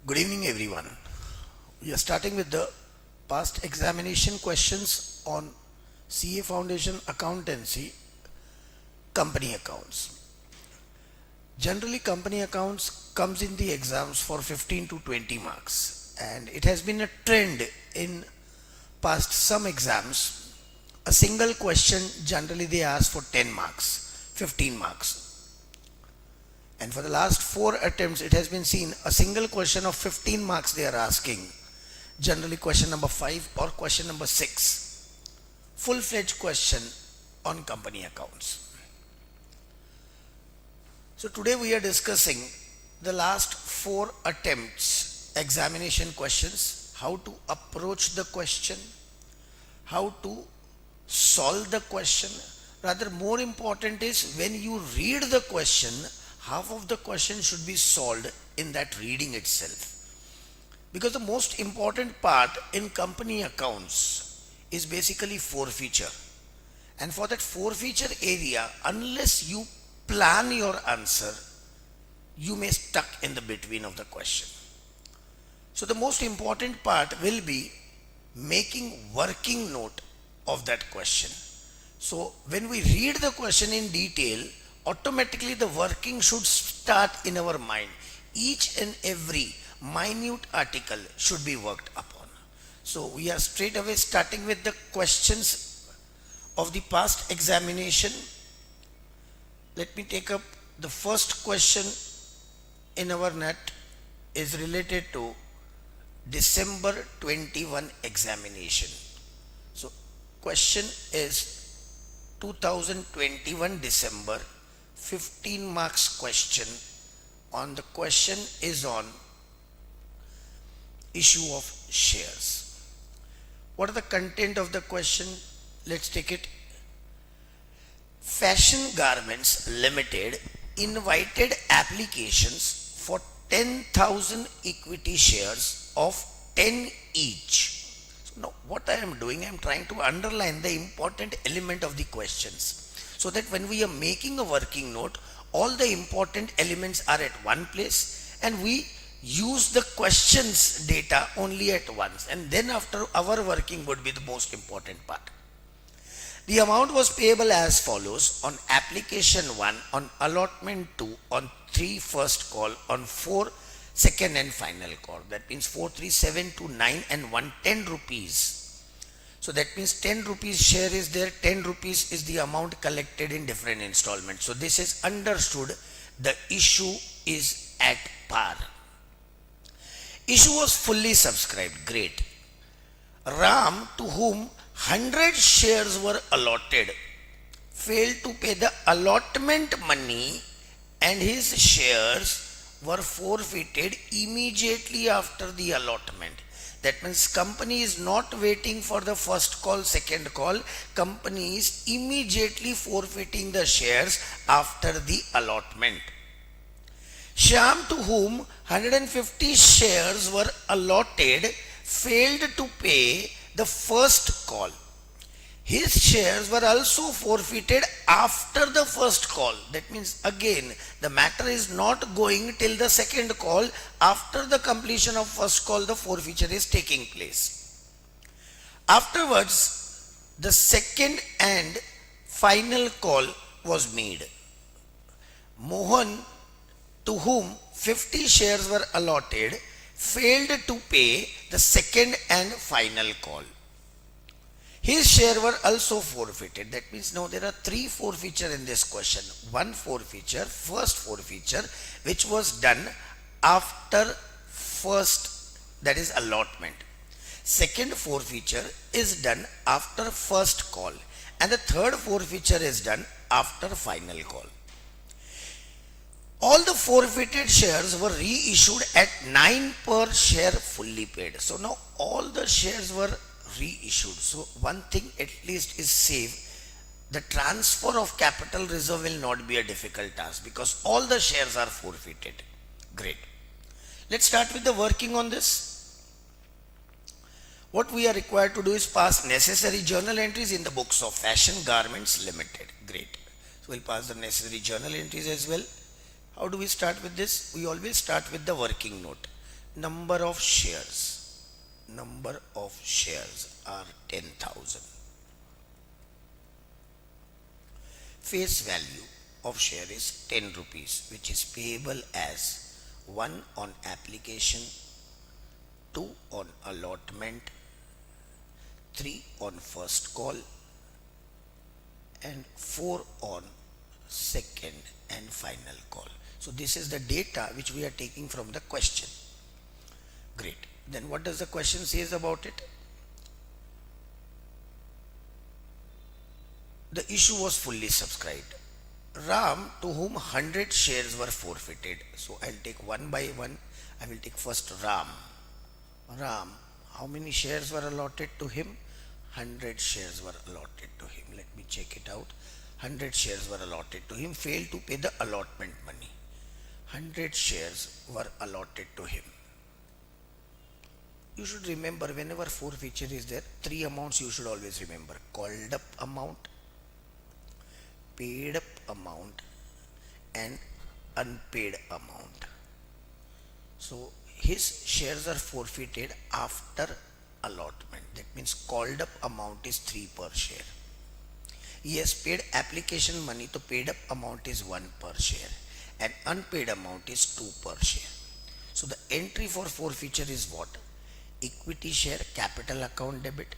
Good evening, everyone. We are starting with the past examination questions on CA Foundation Accountancy company accounts. Generally, company accounts comes in the exams for 15 to 20 marks, and it has been a trend in past some exams. A single question generally they ask for 10 marks, 15 marks. And for the last 4 attempts, it has been seen a single question of 15 marks they are asking. Generally question number 5 or question number 6. Full-fledged question on company accounts. So today we are discussing the last 4 attempts examination questions, how to approach the question, how to solve the question. Rather, more important is when you read the question, half of the question should be solved in that reading itself. Because the most important part in company accounts is basically forfeiture. And for that forfeiture area, unless you plan your answer, you may stuck in the between of the question. So the most important part will be making working note of that question. So when we read the question in detail, automatically the working should start in our mind. Each and every minute article should be worked upon. So we are straight away starting with the questions of the past examination. Let me take up the first question in our net is related to December 21 examination. So question is 2021 December 15 marks question. On the question is on issue of shares. What are the content of the question? Let's take it. Fashion Garments Limited invited applications for 10,000 equity shares of 10 each. So now what I am doing, I am trying to underline the important element of the questions, so that when we are making a working note, all the important elements are at one place and we use the questions data only at once, and then after our working would be the most important part. The amount was payable as follows: on application 1, on allotment 2, on 3 first call, on 4 second and final call. That means 43729 and 110 rupees. So that means 10 rupees share is there, 10 rupees is the amount collected in different installments. So this is understood, the issue is at par. Issue was fully subscribed, great. Ram, to whom 100 shares were allotted, failed to pay the allotment money and his shares were forfeited immediately after the allotment. That means company is not waiting for the first call, second call. Company is immediately forfeiting the shares after the allotment. Shyam, to whom 150 shares were allotted, failed to pay the first call. His shares were also forfeited after the first call. That means again the matter is not going till the second call. After the completion of first call, the forfeiture is taking place. Afterwards, the second and final call was made. Mohan, to whom 50 shares were allotted, failed to pay the second and final call. His share were also forfeited. That means now there are 3 forfeiture in this question. One forfeiture, first forfeiture, which was done after first, that is allotment. Second forfeiture is done after first call. And the third forfeiture is done after final call. All the forfeited shares were reissued at 9 per share fully paid. So now all the shares were reissued. So one thing at least is safe, the transfer of capital reserve will not be a difficult task because all the shares are forfeited. Great. Let's start with the working on this. What we are required to do is pass necessary journal entries in the books of Fashion Garments Limited. Great. So we'll pass the necessary journal entries as well. How do we start with this? We always start with the working note. Number of shares. Number of shares are 10,000. Face value of share is 10 rupees, which is payable as 1 on application, 2 on allotment, 3 on first call, and 4 on second and final call. So this is the data which we are taking from the question. Great. Then what does the question says about it? The issue was fully subscribed. Ram, to whom 100 shares were forfeited. So I'll take one by one. I will take first Ram. Ram, how many shares were allotted to him? 100 shares were allotted to him. Let me check it out. 100 shares were allotted to him. Failed to pay the allotment money. 100 shares were allotted to him. You should remember, whenever forfeiture is there, three amounts you should always remember: called up amount, paid up amount, and unpaid amount. So his shares are forfeited after allotment. That means called up amount is 3 per share. He has paid application money, so paid up amount is 1 per share, and unpaid amount is 2 per share. So the entry for forfeiture is what? Equity share capital account debit,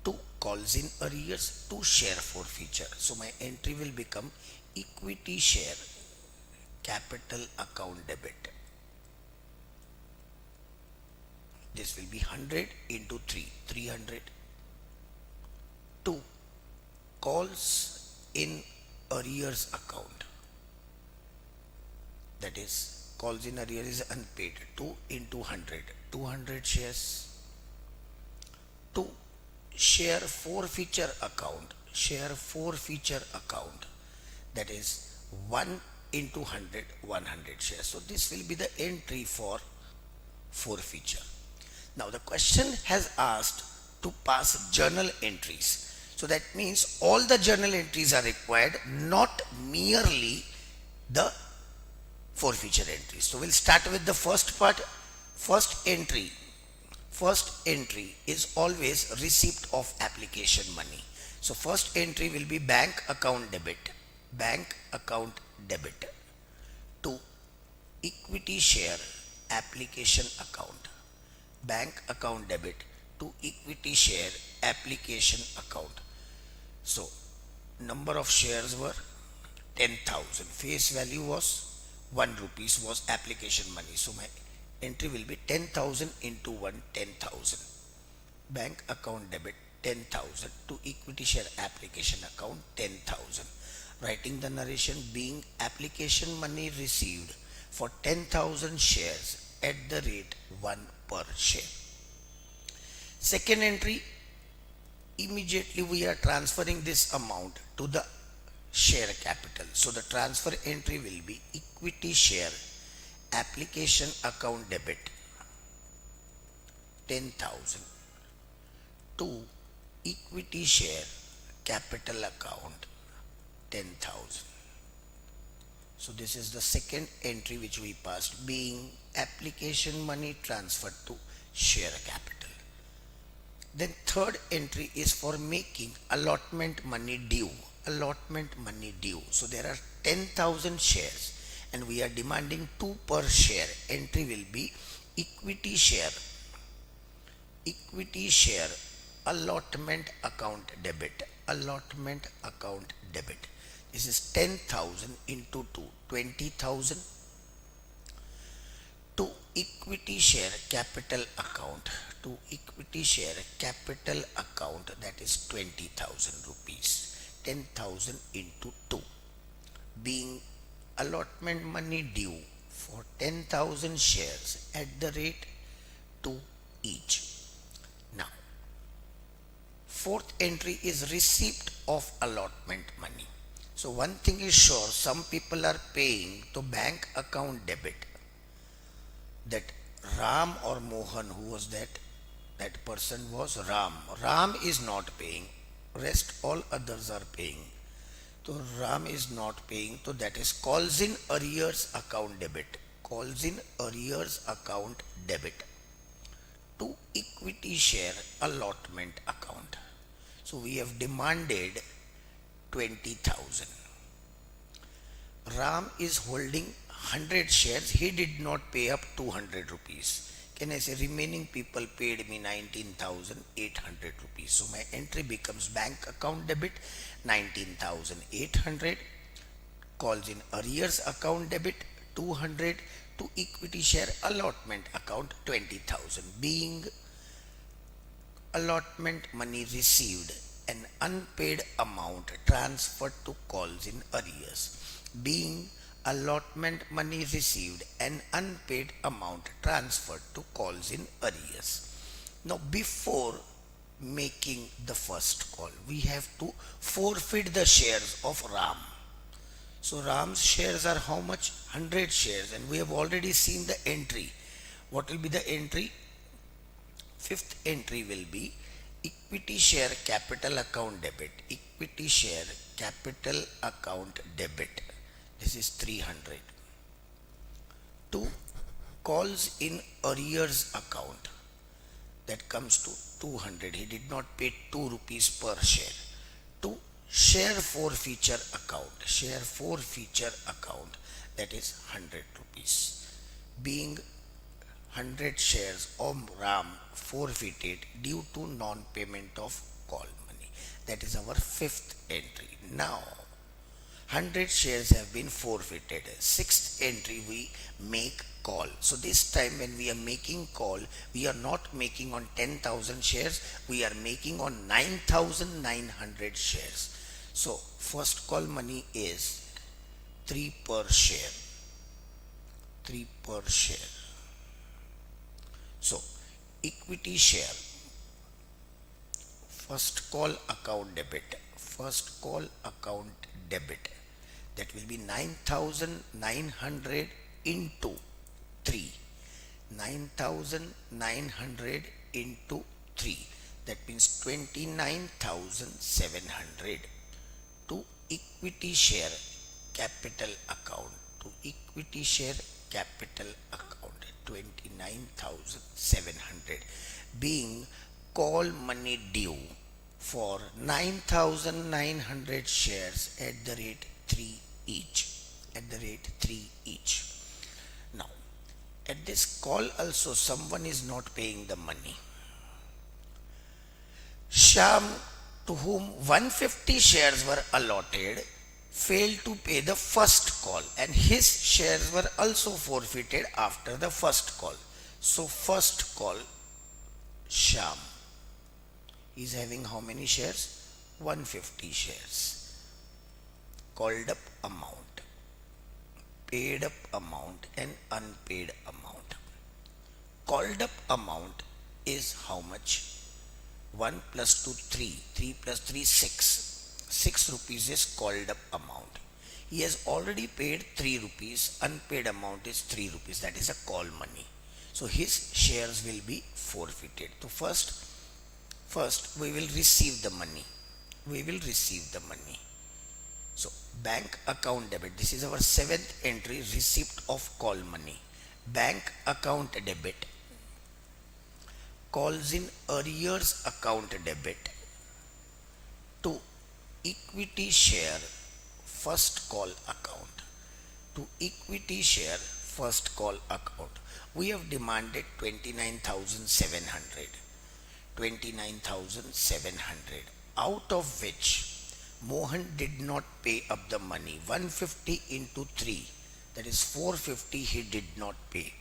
2 calls in arrears, 2 share forfeiture. So my entry will become equity share capital account debit. This will be 100 into 3, 300. 2 calls in arrears account, that is calls in arrears is unpaid, 2 into 100, 200 shares. 2 share forfeiture account, that is 1 into 100, 100 shares. So this will be the entry for forfeiture. Now the question has asked to pass journal entries. So that means all the journal entries are required, not merely the forfeiture entries. So we'll start with the first part. First entry is always receipt of application money. So first entry will be bank account debit, to equity share application account, bank account debit to equity share application account. So number of shares were 10,000. Face value was 1 rupees was application money. So my entry will be 10,000 into 1, 10,000. Bank account debit 10,000 to equity share application account 10,000. Writing the narration: being application money received for 10,000 shares at the rate 1 per share. Second entry, immediately we are transferring this amount to the share capital. So the transfer entry will be equity share application account debit 10,000 to equity share capital account 10,000. So this is the second entry which we passed, being application money transferred to share capital. Then third entry is for making allotment money due. So there are 10,000 shares and we are demanding 2 per share. Entry will be equity share allotment account debit. This is 10,000 into 2, 20,000 to equity share capital account, that is 20,000 rupees. 10,000 into 2, being allotment money due for 10,000 shares at the rate 2 each. Now fourth entry is receipt of allotment money. So one thing is sure, some people are paying to bank account debit. That Ram or Mohan, who was that person was Ram. Ram is not paying, rest all others are paying. So Ram is not paying, so that is calls in arrears account debit. calls in arrears account debit to equity share allotment account. So we have demanded 20,000. Ram is holding 100 shares. He did not pay up 200 rupees. Can I say remaining people paid me 19,800 rupees. So my entry becomes bank account debit 19,800, calls in arrears account debit 200 to equity share allotment account 20,000, being allotment money received an unpaid amount transferred to calls in arrears, being allotment money received an unpaid amount transferred to calls in arrears. Now before making the first call, we have to forfeit the shares of Ram. So Ram's shares are how much? 100 shares, and we have already seen the entry. What will be the entry? Fifth entry will be equity share capital account debit. Equity share capital account debit. This is 300. To calls in arrears account. That comes to 200. He did not pay 2 rupees per share. To share forfeiture account. Share forfeiture account. That is 100 rupees. Being 100 shares of Ram forfeited due to non-payment of call money. That is our fifth entry. Now 100 shares have been forfeited. Sixth entry, we make call. So this time when we are making call, we are not making on 10,000 shares, we are making on 9,900 shares. So first call money is 3 per share. 3 per share. So equity share, first call account debit. First call account debit. That will be 9,900 into 3. 9,900 into 3. That means 29,700 to equity share capital account. To equity share capital account 29,700, being call money due for 9,900 shares at the rate 3 each. At the rate 3 each. Now, at this call also someone is not paying the money. Sham, to whom 150 shares were allotted, failed to pay the first call, and his shares were also forfeited after the first call. So first call, Sham is having how many shares? 150 shares. Called up amount, paid up amount and unpaid amount. Called up amount is how much? 1 plus 2, 3. 3 plus 3, 6. 6 rupees is called up amount. He has already paid 3 rupees. Unpaid amount is 3 rupees. That is a call money. So his shares will be forfeited. So first we will receive the money. We will receive the money. So bank account debit. This is our seventh entry, receipt of call money. Bank account debit. Calls in arrears account debit to equity share first call account. To equity share first call account. We have demanded 29,700. 29,700, out of which Mohan did not pay up the money. 150 into 3, that is 450 he did not pay.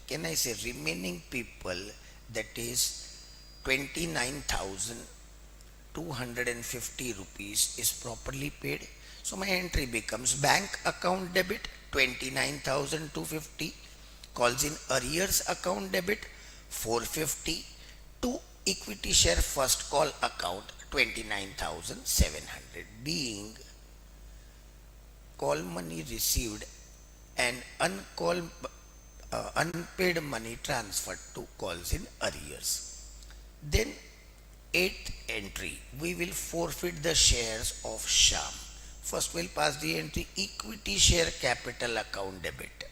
Can I say remaining people, that is 29,250 rupees is properly paid. So my entry becomes bank account debit 29,250, calls in arrears account debit 450 to equity share first call account 29,700, being call money received and unpaid money transferred to calls in arrears. Then eighth entry, we will forfeit the shares of Sham. First we'll pass the entry equity share capital account debit.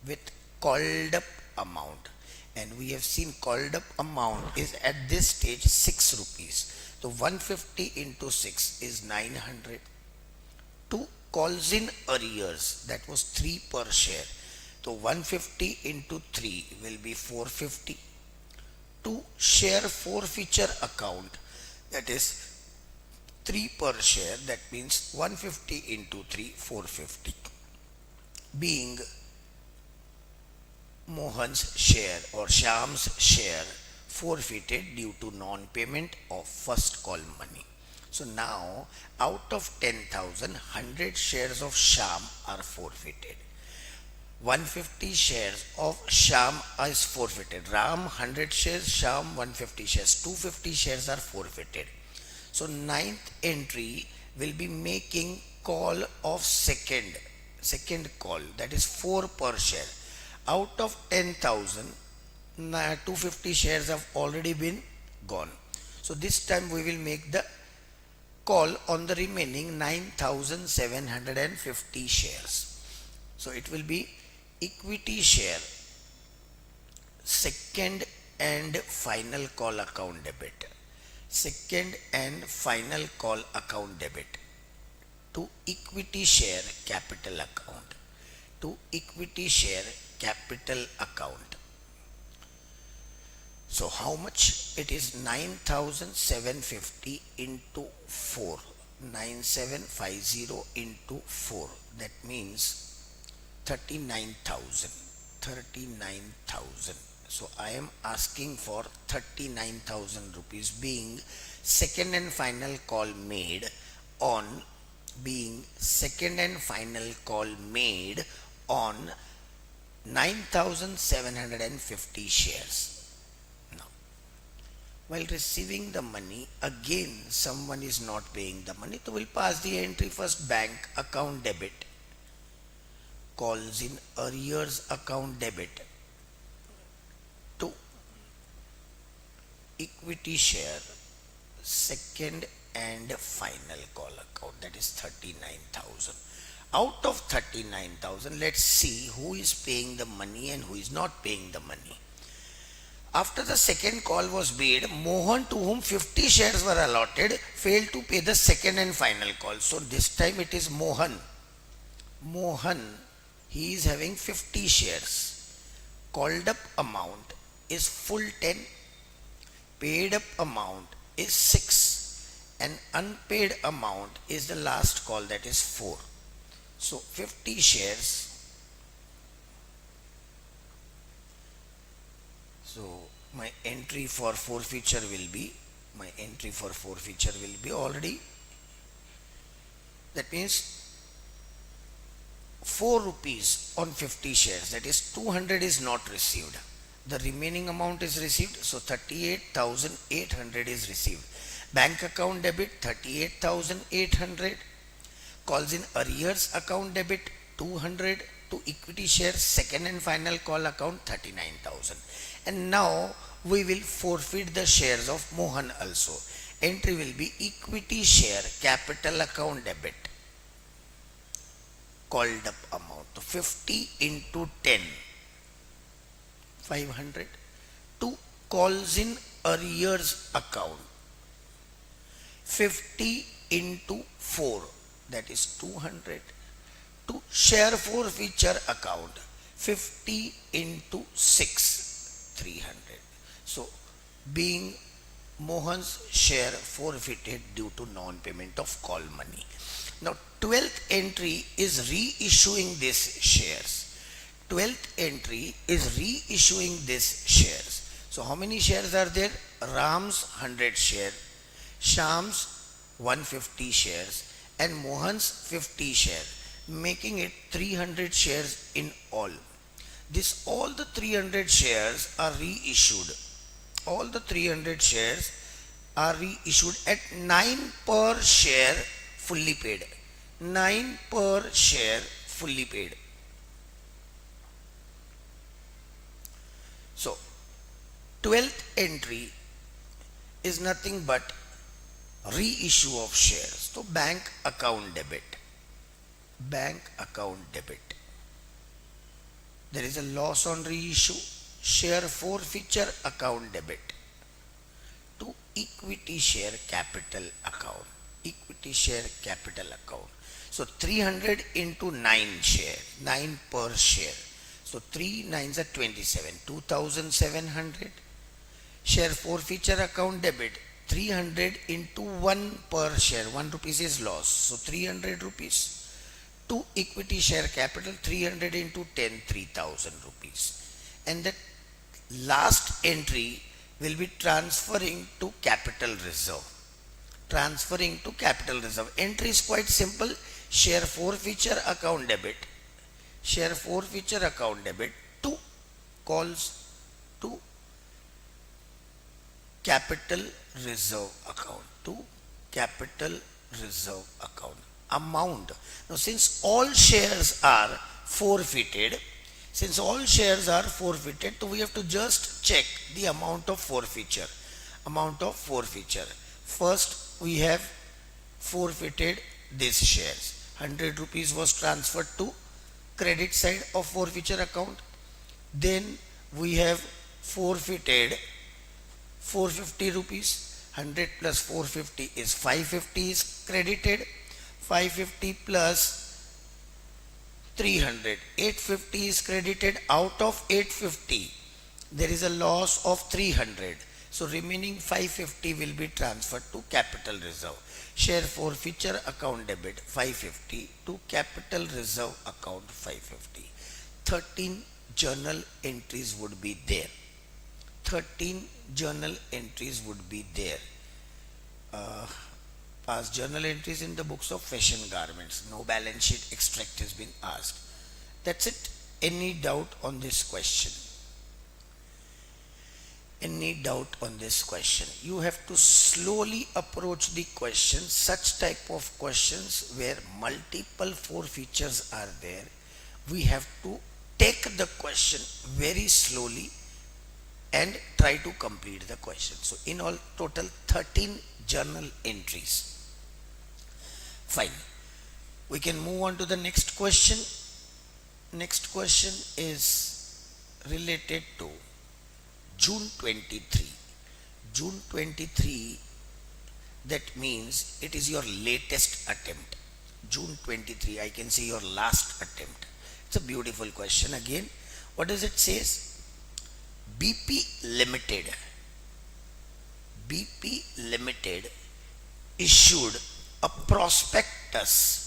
with called up amount, and we have seen called up amount is at this stage 6 rupees. So 150 into 6 is 900. 2 calls in arrears, that was 3 per share. So 150 into 3 will be 450. 2 share forfeiture account, that is 3 per share, that means 150 into 3, 450, being Mohan's share or Shyam's share forfeited due to non-payment of first call money. So now out of 10,000, 100 shares of Shyam are forfeited. 150 shares of Shyam is forfeited. Ram 100 shares, Shyam 150 shares. 250 shares are forfeited. So ninth entry will be making call of second call, that is 4 per share. Out of 10,000, 250 shares have already been gone. So this time we will make the call on the remaining 9,750 shares. So it will be equity share, second and final call account debit. Second and final call account debit to equity share capital account. To equity share capital account. So how much? It is 9,750 into 4. 9750 into 4. That means 39,000. 39,000. So I am asking for 39,000 rupees, being second and final call made on 9,750 shares. Now, while receiving the money, again someone is not paying the money, so we'll pass the entry first: bank account debit, calls in arrears account debit to equity share second and final call account, that is 39,000. Out of 39,000, let's see who is paying the money and who is not paying the money. After the second call was made, Mohan, to whom 50 shares were allotted, failed to pay the second and final call. So this time it is Mohan. He is having 50 shares. Called up amount is full 10. Paid up amount is 6. And unpaid amount is the last call, that is 4. So 50 shares. So my entry for forfeiture will be already, that means 4 rupees on 50 shares, that is 200 is not received. The remaining amount is received, so 38,800 is received. Bank account debit 38,800. Calls in arrears account debit 200 to equity share second and final call account 39,000. And now we will forfeit the shares of Mohan also. Entry will be equity share capital account debit, called up amount, so 50 into 10, 500. To calls in arrears account, 50 into 4, that is 200. To share forfeiture account, 50 into 6, 300. So being Mohan's share forfeited due to non-payment of call money. Now 12th entry is reissuing these shares. 12th entry is reissuing these shares. So how many shares are there? Ram's 100 share, Shyam's 150 shares, and Mohan's 50 share, making it 300 shares in all. All the 300 shares are reissued. All the 300 shares are reissued at 9 per share fully paid. 9 per share fully paid. So 12th entry is nothing but reissue of shares. So bank account debit. there is a loss on reissue, share forfeiture account debit to equity share capital account. Equity share capital account. So 300 into 9 share, 9 per share. So 3 9s are 27, 2700. Share forfeiture account debit, 300 into 1 per share, 1 rupees is loss. So 300 rupees. To equity share capital, 300 into 10, 3000 rupees. And that last entry will be transferring to capital reserve. Transferring to capital reserve. Entry is quite simple. Share forfeiture account debit. Share forfeiture account debit to calls to capital reserve account. To capital reserve account. Amount. Now since all shares are forfeited, so we have to just check the amount of forfeiture. First we have forfeited these shares. 100 rupees was transferred to credit side of forfeiture account. Then we have forfeited 450 rupees. 100 plus 450 is 550 is credited. 550 plus 300, 850 is credited. Out of 850 there is a loss of 300, so remaining 550 will be transferred to capital reserve. Share forfeiture account debit 550 to capital reserve account 550. 13 journal entries would be there. 13 journal entries would be there. Past journal entries in the books of fashion garments. No balance sheet extract has been asked. That's it. Any doubt on this question? Any doubt on this question? You have to slowly approach the question. Such type of questions where multiple forfeitures are there, we have to take the question very slowly and try to complete the question. So in all, total 13 journal entries. Fine. We can move on to the next question. Next question is related to June 23. June 23, that means it is your latest attempt. June 23, I can say your last attempt. It's a beautiful question again. What does it say? BP Limited issued a prospectus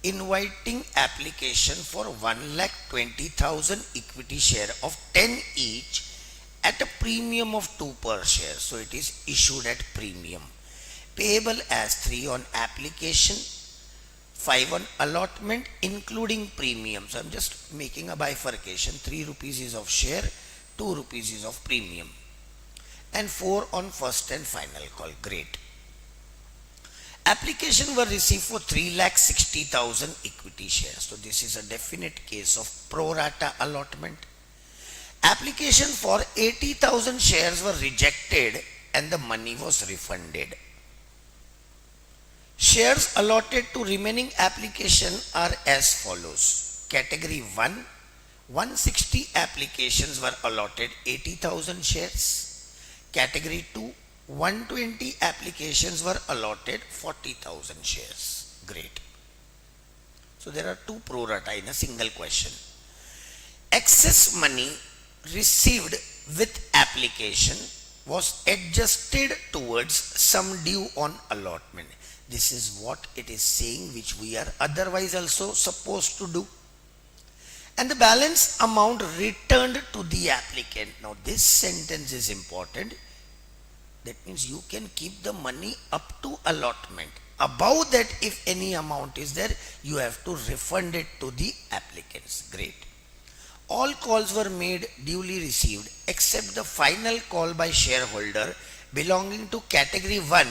inviting application for 1,20,000 equity share of 10 each at a premium of 2 per share. So it is issued at premium. Payable as 3 on application, 5 on allotment including premium. So I'm just making a bifurcation. 3 rupees is of share, 2 rupees is of premium, and 4 on first and final call. Great. Application were received for 3,60,000 equity shares. So this is a definite case of pro rata allotment. Application for 80,000 shares were rejected and the money was refunded. Shares allotted to remaining application are as follows. Category 1, 160 applications were allotted 80,000 shares. Category 2, 120 applications were allotted 40,000 shares. Great. So there are 2 pro rata in a single question. Excess money received with application was adjusted towards sum due on allotment. This is what it is saying, which we are otherwise also supposed to do. And the balance amount returned to the applicant. Now this sentence is important. That means you can keep the money up to allotment. Above that, if any amount is there, you have to refund it to the applicants. Great. All calls were made duly received except the final call by shareholder belonging to category 1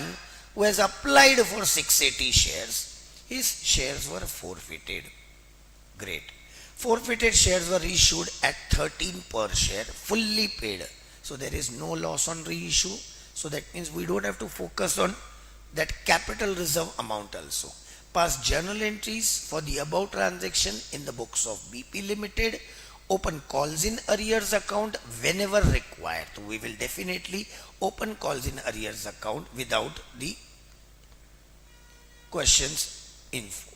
who has applied for 680 shares. His shares were forfeited. Great. Forfeited shares were issued at 13 per share, fully paid. So there is no loss on reissue. So that means we don't have to focus on that capital reserve amount also. Pass journal entries for the above transaction in the books of BP Limited. Open calls in arrears account whenever required. So we will definitely open calls in arrears account without the questions info.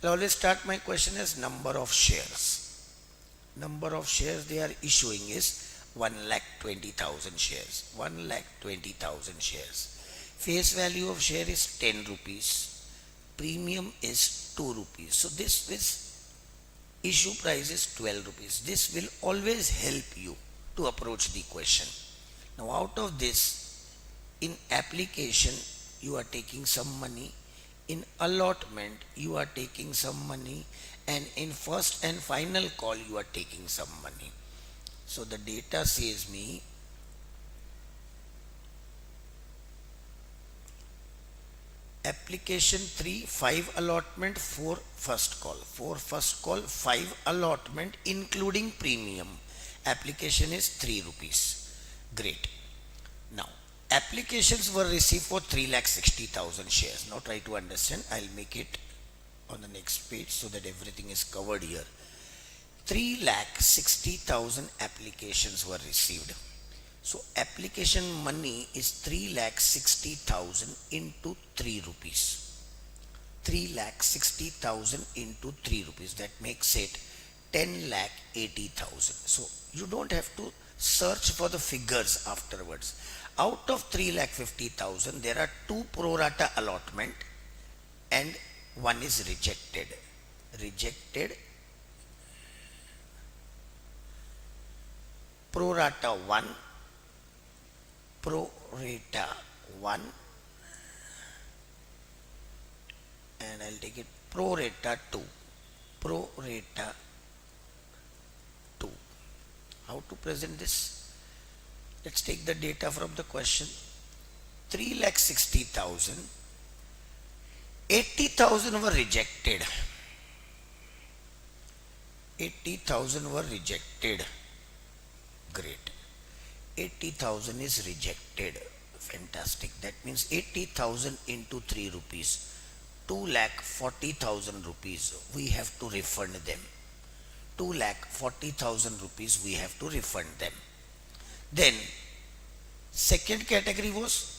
Now let's start. My question is number of shares. Number of shares they are issuing is 1,20,000 shares. 1,20,000 shares. Face value of share is 10 rupees. Premium is 2 rupees. So this issue price is 12 rupees. This will always help you to approach the question. Now out of this, in application you are taking some money, in allotment you are taking some money, and in first and final call you are taking some money. So the data says me application 3 5 allotment, 4 first call, 4 first call, 5 allotment including premium. Application is 3 rupees. Great. Now applications were received for 3,60,000 shares. Now try to understand. I'll make it on the next page so that everything is covered here. 3,60,000 applications were received. So application money is 3,60,000 into 3 rupees. 3,60,000 into 3 rupees. That makes it 10,80,000. So you don't have to search for the figures afterwards. Out of 3,50,000, there are 2 pro rata allotment and 1 is rejected. Rejected. Pro rata 1. Pro rata 1, and I'll take it pro rata 2. Pro rata 2. How to present this? Let's take the data from the question. 3,60,000. 80,000 were rejected. 80,000 were rejected. Great. 80,000 is rejected. Fantastic. That means 80,000 into 3 rupees. 2,40,000 rupees. We have to refund them. 2,40,000 rupees we have to refund them. Then second category was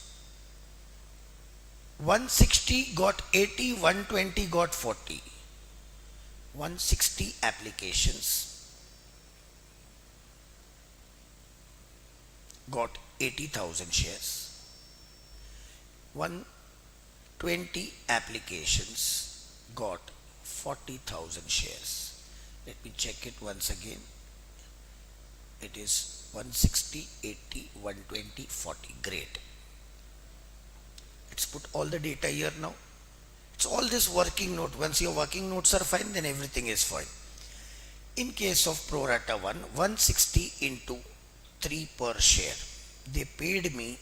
160 got 80, 120 got 40. 160 applications got 80,000 shares. 120 applications got 40,000 shares. Let me check it once again. It is 160, 80, 120, 40. Great. Let's put all the data here now. It's all this working note. Once your working notes are fine, then everything is fine. In case of pro rata 1, 160 into 3 per share. They paid me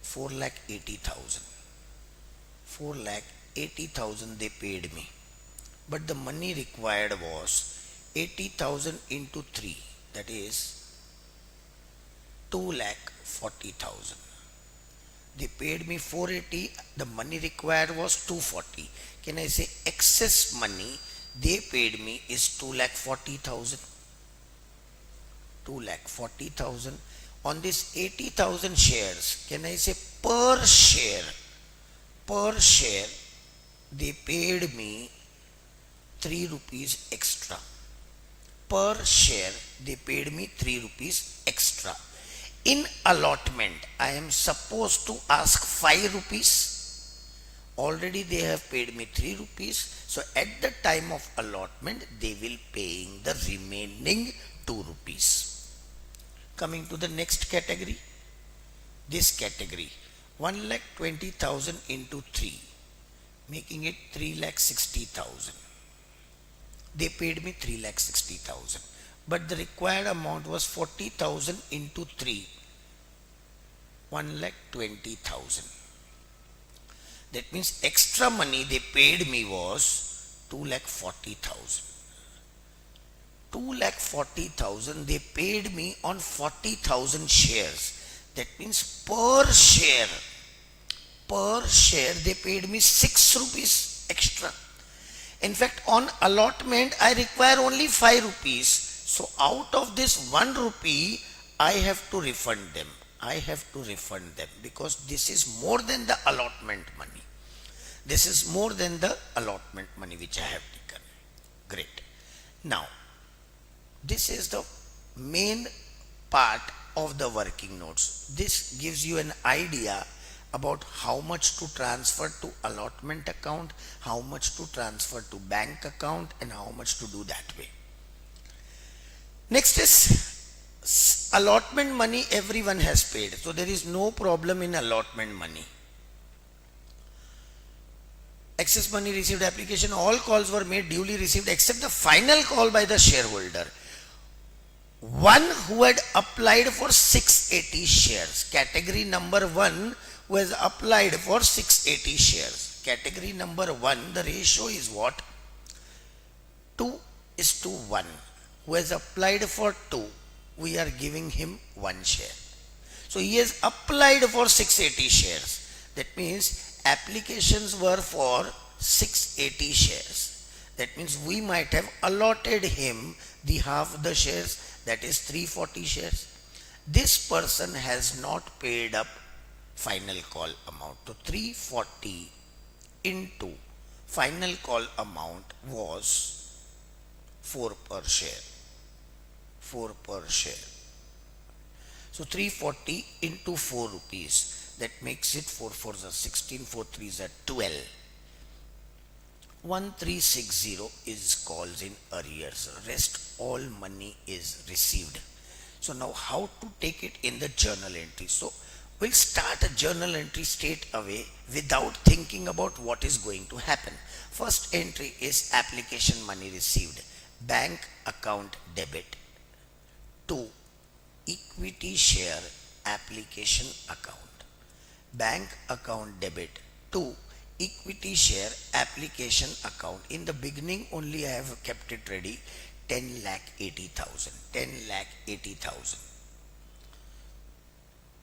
4,80,000. 4,80,000 they paid me. But the money required was 80,000 into 3. That is 2,40,000. They paid me 480. The money required was 240. Can I say excess money they paid me is 2,40,000? 2,40,000 on this 80,000 shares. Can I say per share they paid me 3 rupees extra. Per share they paid me 3 rupees extra. In allotment I am supposed to ask 5 rupees. Already they have paid me 3 rupees. So at the time of allotment they will paying the remaining 2 rupees. Coming to the next category, this category 1,20,000 into 3, making it 3,60,000. They paid me 3,60,000, but the required amount was 40,000 into 3, 1,20,000. That means extra money they paid me was 2,40,000. 2,40,000 they paid me on 40,000 shares. That means per share they paid me 6 rupees. extra. In fact, on allotment, I require only 5 rupees. So out of this 1 rupee, I have to refund them. I have to refund them because this is more than the allotment money. This is more than the allotment money which I have taken. Great. Now, this is the main part of the working notes. This gives you an idea about how much to transfer to allotment account, how much to transfer to bank account, and how much to do that way. Next is allotment money everyone has paid. So there is no problem in allotment money. Excess money received application, all calls were made, duly received except the final call by the shareholder. One who had applied for 680 shares. Category number 1 who has applied for 680 shares. Category number 1, the ratio is what? 2:1. Who has applied for 2, we are giving him 1 share. So he has applied for 680 shares. That means applications were for 680 shares. That means we might have allotted him the half the shares, that is 340 shares. This person has not paid up final call amount. So 340 into final call amount was 4 per share. 4 per share. So 340 into 4 rupees. That makes it 4 4s are 16, 4 3s are 12. 1360 is calls in arrears. Rest all money is received. So now how to take it in the journal entry? So we'll start a journal entry straight away without thinking about what is going to happen. First entry is application money received. Bank account debit to equity share application account. Bank account debit to equity share application account. In the beginning only I have kept it ready. 10,80,000. 10,80,000.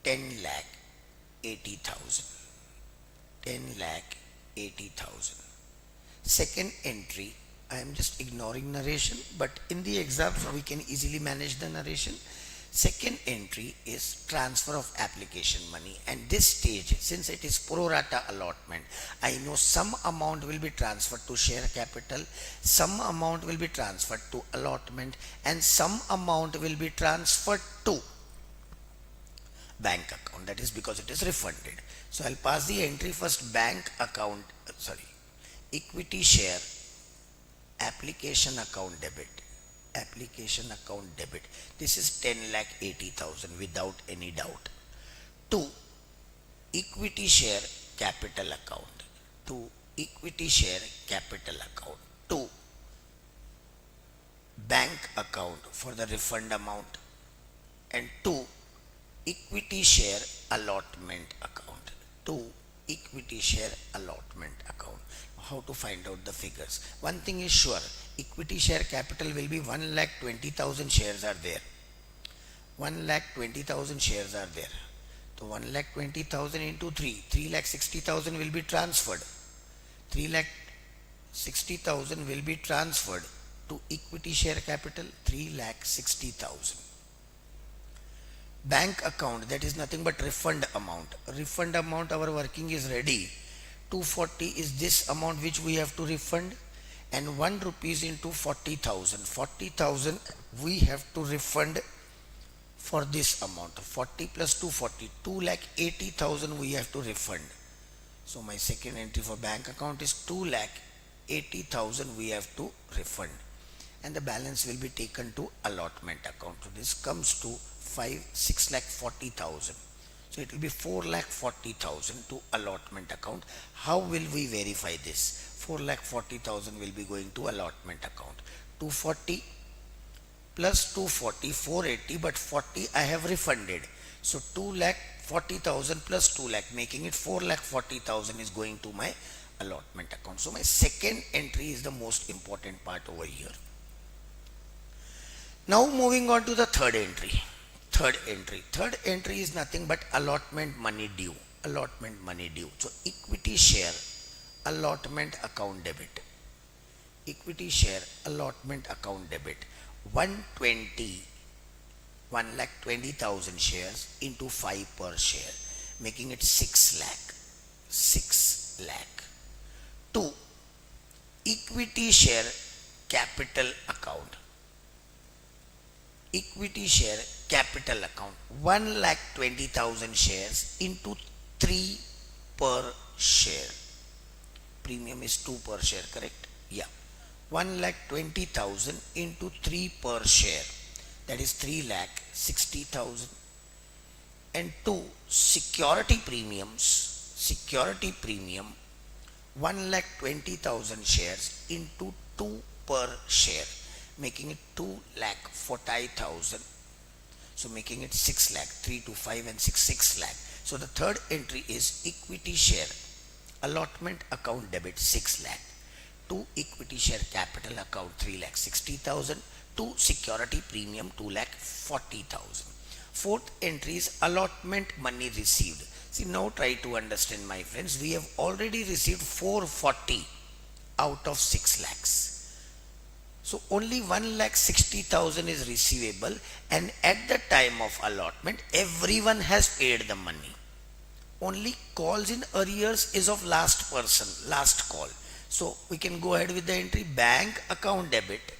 10,80,000. 10,80,000. Second entry, I am just ignoring narration, but in the exams we can easily manage the narration. Second entry is transfer of application money, and this stage, since it is pro rata allotment, I know some amount will be transferred to share capital, some amount will be transferred to allotment, and some amount will be transferred to bank account. That is because it is refunded. So I'll pass the entry first. Bank account, equity share application account debit. Application account debit. This is 10,80,000 without any doubt. To equity share capital account. To equity share capital account. To bank account for the refund amount. And to equity share allotment account. To equity share allotment account. How to find out the figures? One thing is sure, equity share capital will be 1,20,000 shares are there. 1,20,000 shares are there. So 1,20,000 into 3, 3,60,000 will be transferred. 3,60,000 will be transferred to equity share capital. 3,60,000. Bank account, that is nothing but refund amount. Refund amount, our working is ready. 240 is this amount which we have to refund, and 1 rupees into 40,000. 40,000 we have to refund for this amount. 40 plus 240, 2,80,000 we have to refund. So my second entry for bank account is 2,80,000 we have to refund, and the balance will be taken to allotment account. So this comes to 6,40,000. So it will be 4,40,000 to allotment account. How will we verify this? 4,40,000 will be going to allotment account. 240 plus 240, 480, but 40 I have refunded. So 2,40,000 plus 2 lakh, making it 4,40,000 is going to my allotment account. So my second entry is the most important part over here. Now moving on to the third entry. Third entry is nothing but allotment money due. Allotment money due. So equity share allotment account debit. Equity share allotment account debit. 120, 1,20,000 shares into 5 per share, making it 6 lakh. 6 lakh. 2. Equity share capital account. Equity share capital account. 1,20,000 shares into 3 per share. Premium is 2 per share, correct? Yeah. 1,20,000 into 3 per share. That is 3,60,000. And 2. Security premiums. Security premium 1,20,000 shares into 2 per share, making it 2,40,000. So making it 6 lakh, 3 to 5 and 6, 6 lakh. So the third entry is equity share allotment account debit 6 lakh. 2 equity share capital account 3,60,000. 2 security premium 2,40,000. Fourth entry is allotment money received. See, now try to understand, my friends. We have already received 440 out of 6 lakhs. So only 1,60,000 is receivable, and at the time of allotment, everyone has paid the money. Only calls in arrears is of last person, last call. So we can go ahead with the entry bank account debit.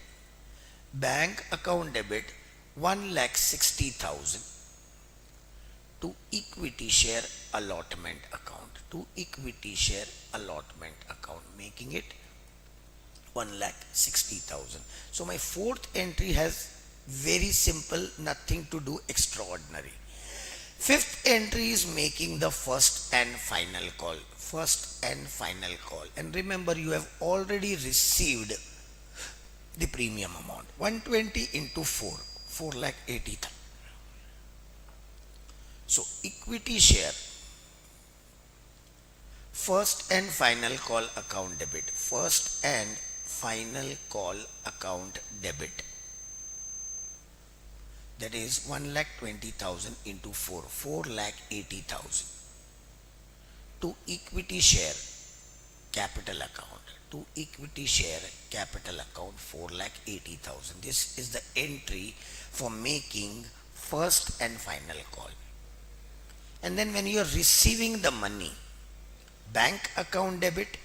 Bank account debit 1,60,000 to equity share allotment account. To equity share allotment account, making it 1,60,000. So my fourth entry has very simple, nothing to do extraordinary. Fifth entry is making the first and final call. First and final call. And remember, you have already received the premium amount. 120 into 4, 4,80,000. So equity share first and final call account debit. First and final call account debit. That is 1,20,000 into 4, 4,80,000. To equity share capital account. To equity share capital account 4,80,000. This is the entry for making first and final call. And then when you are receiving the money, bank account debit,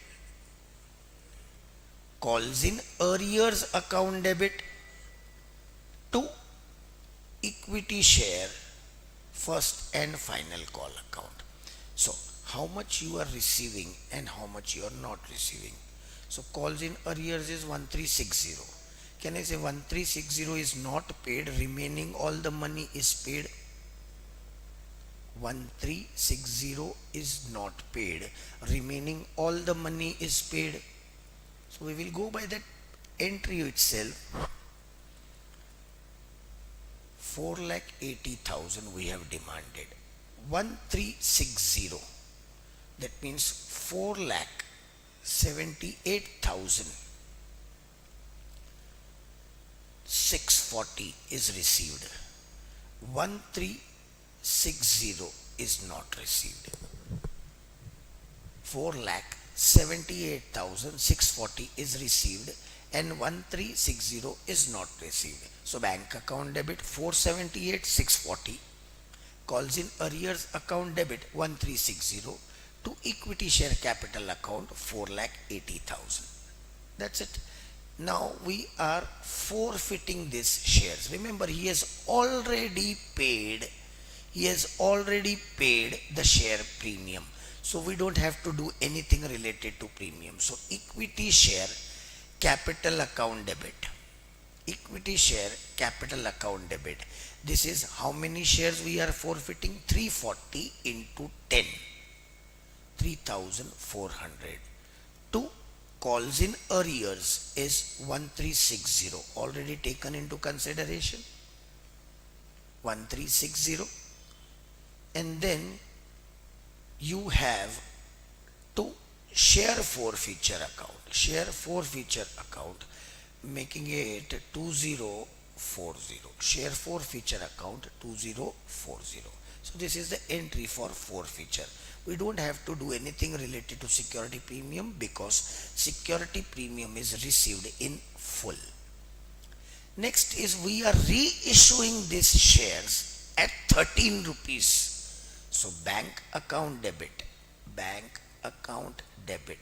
calls in arrears account debit to equity share first and final call account. So how much you are receiving and how much you are not receiving. So calls in arrears is 1,360. Can I say 1,360 is not paid, remaining all the money is paid? 1,360 is not paid, remaining all the money is paid. So we will go by that entry itself. 4,80,000 we have demanded. 1,360, that means 4,78,640 is received. 1,360 is not received. 4,78,640 is received and 1,360 is not received. So bank account debit 478,640, calls in arrears account debit 1,360 to equity share capital account 4,80,000. That's it. Now we are forfeiting these shares. Remember, he has already paid the share premium. So we don't have to do anything related to premium. So equity share capital account debit. Equity share capital account debit. This is how many shares we are forfeiting? 340 into 10. 3,400. 2 calls in arrears is 1,360. Already taken into consideration. 1,360. And then you have to share forfeiture account. Share forfeiture account, making it 2,040. Share forfeiture account 2,040. So this is the entry for forfeiture. We don't have to do anything related to security premium because security premium is received in full. Next is we are reissuing these shares at 13 rupees. So bank account debit, bank account debit.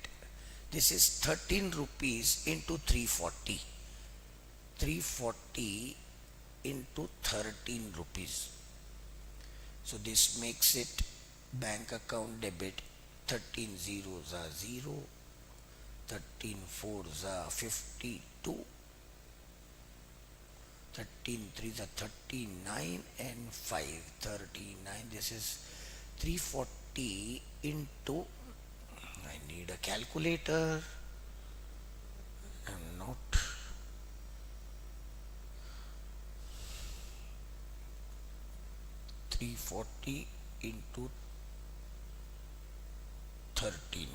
This is 13 rupees into 340. 340 into 13 rupees. So this makes it bank account debit 13 zeros are 0, 13 fours are 52, 13 threes are 39 and 5 39. This is 340 into, I need a calculator, I'm not, .340 into 13,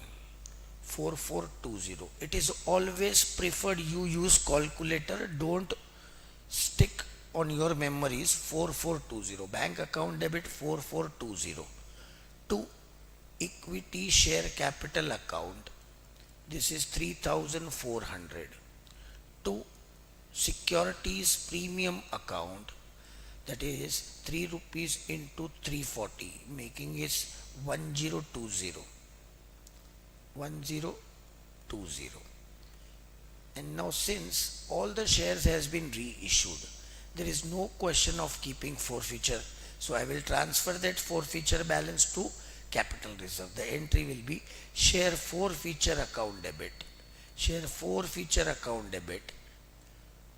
4420. It is always preferred you use calculator, don't stick on your memories. 4420 bank account debit 4420 to equity share capital account, this is 3400, to securities premium account, that is 3 rupees into 340, making it 1020, 1020. And now since all the shares has been reissued, there is no question of keeping forfeiture. So I will transfer that forfeiture balance to capital reserve. The entry will be share forfeiture account debit, share forfeiture account debit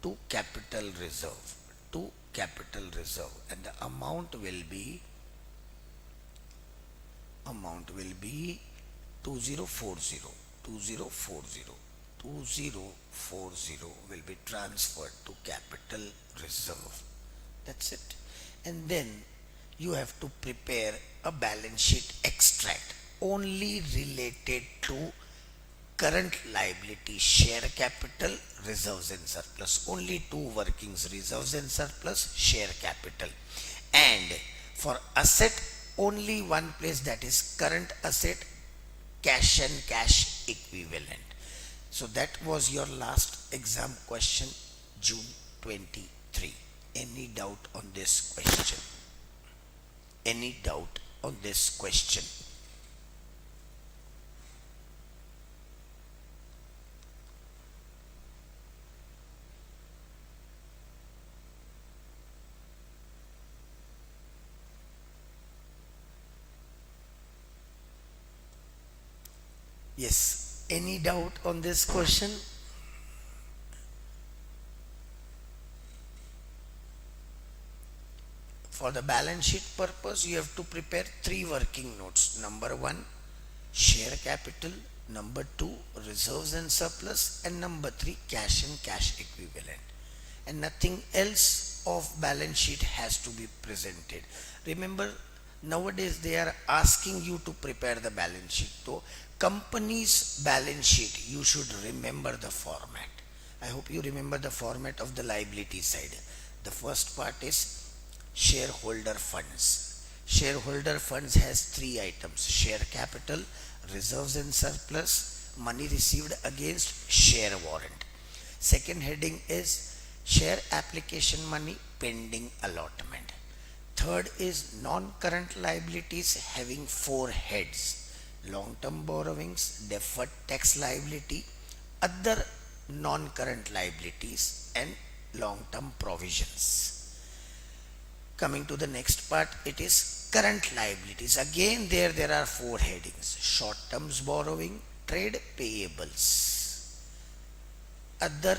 to capital reserve, to capital reserve, and the amount will be 2040, 2040. 2040 will be transferred to capital reserve. That's it. And then you have to prepare a balance sheet extract only related to current liability, share capital, reserves and surplus. Only two workings: reserves and surplus, share capital. And for asset, only one place, that is current asset, cash and cash equivalent. So that was your last exam question, June 23. Any doubt on this question? Any doubt on this question? Yes. Any doubt on this question? For the balance sheet purpose, you have to prepare three working notes. Number one, share capital. Number two, reserves and surplus. And number three, cash and cash equivalent. And nothing else of balance sheet has to be presented. Remember, nowadays they are asking you to prepare the balance sheet. So company's balance sheet, you should remember the format. I hope you remember the format of the liability side. The first part is shareholder funds. Shareholder funds has three items: share capital, reserves and surplus, money received against share warrant. Second heading is share application money pending allotment. Third is non-current liabilities having four heads: long-term borrowings, deferred tax liability, other non-current liabilities, and long-term provisions. Coming to the next part, it is current liabilities. Again there are four headings: short-term borrowing, trade payables, other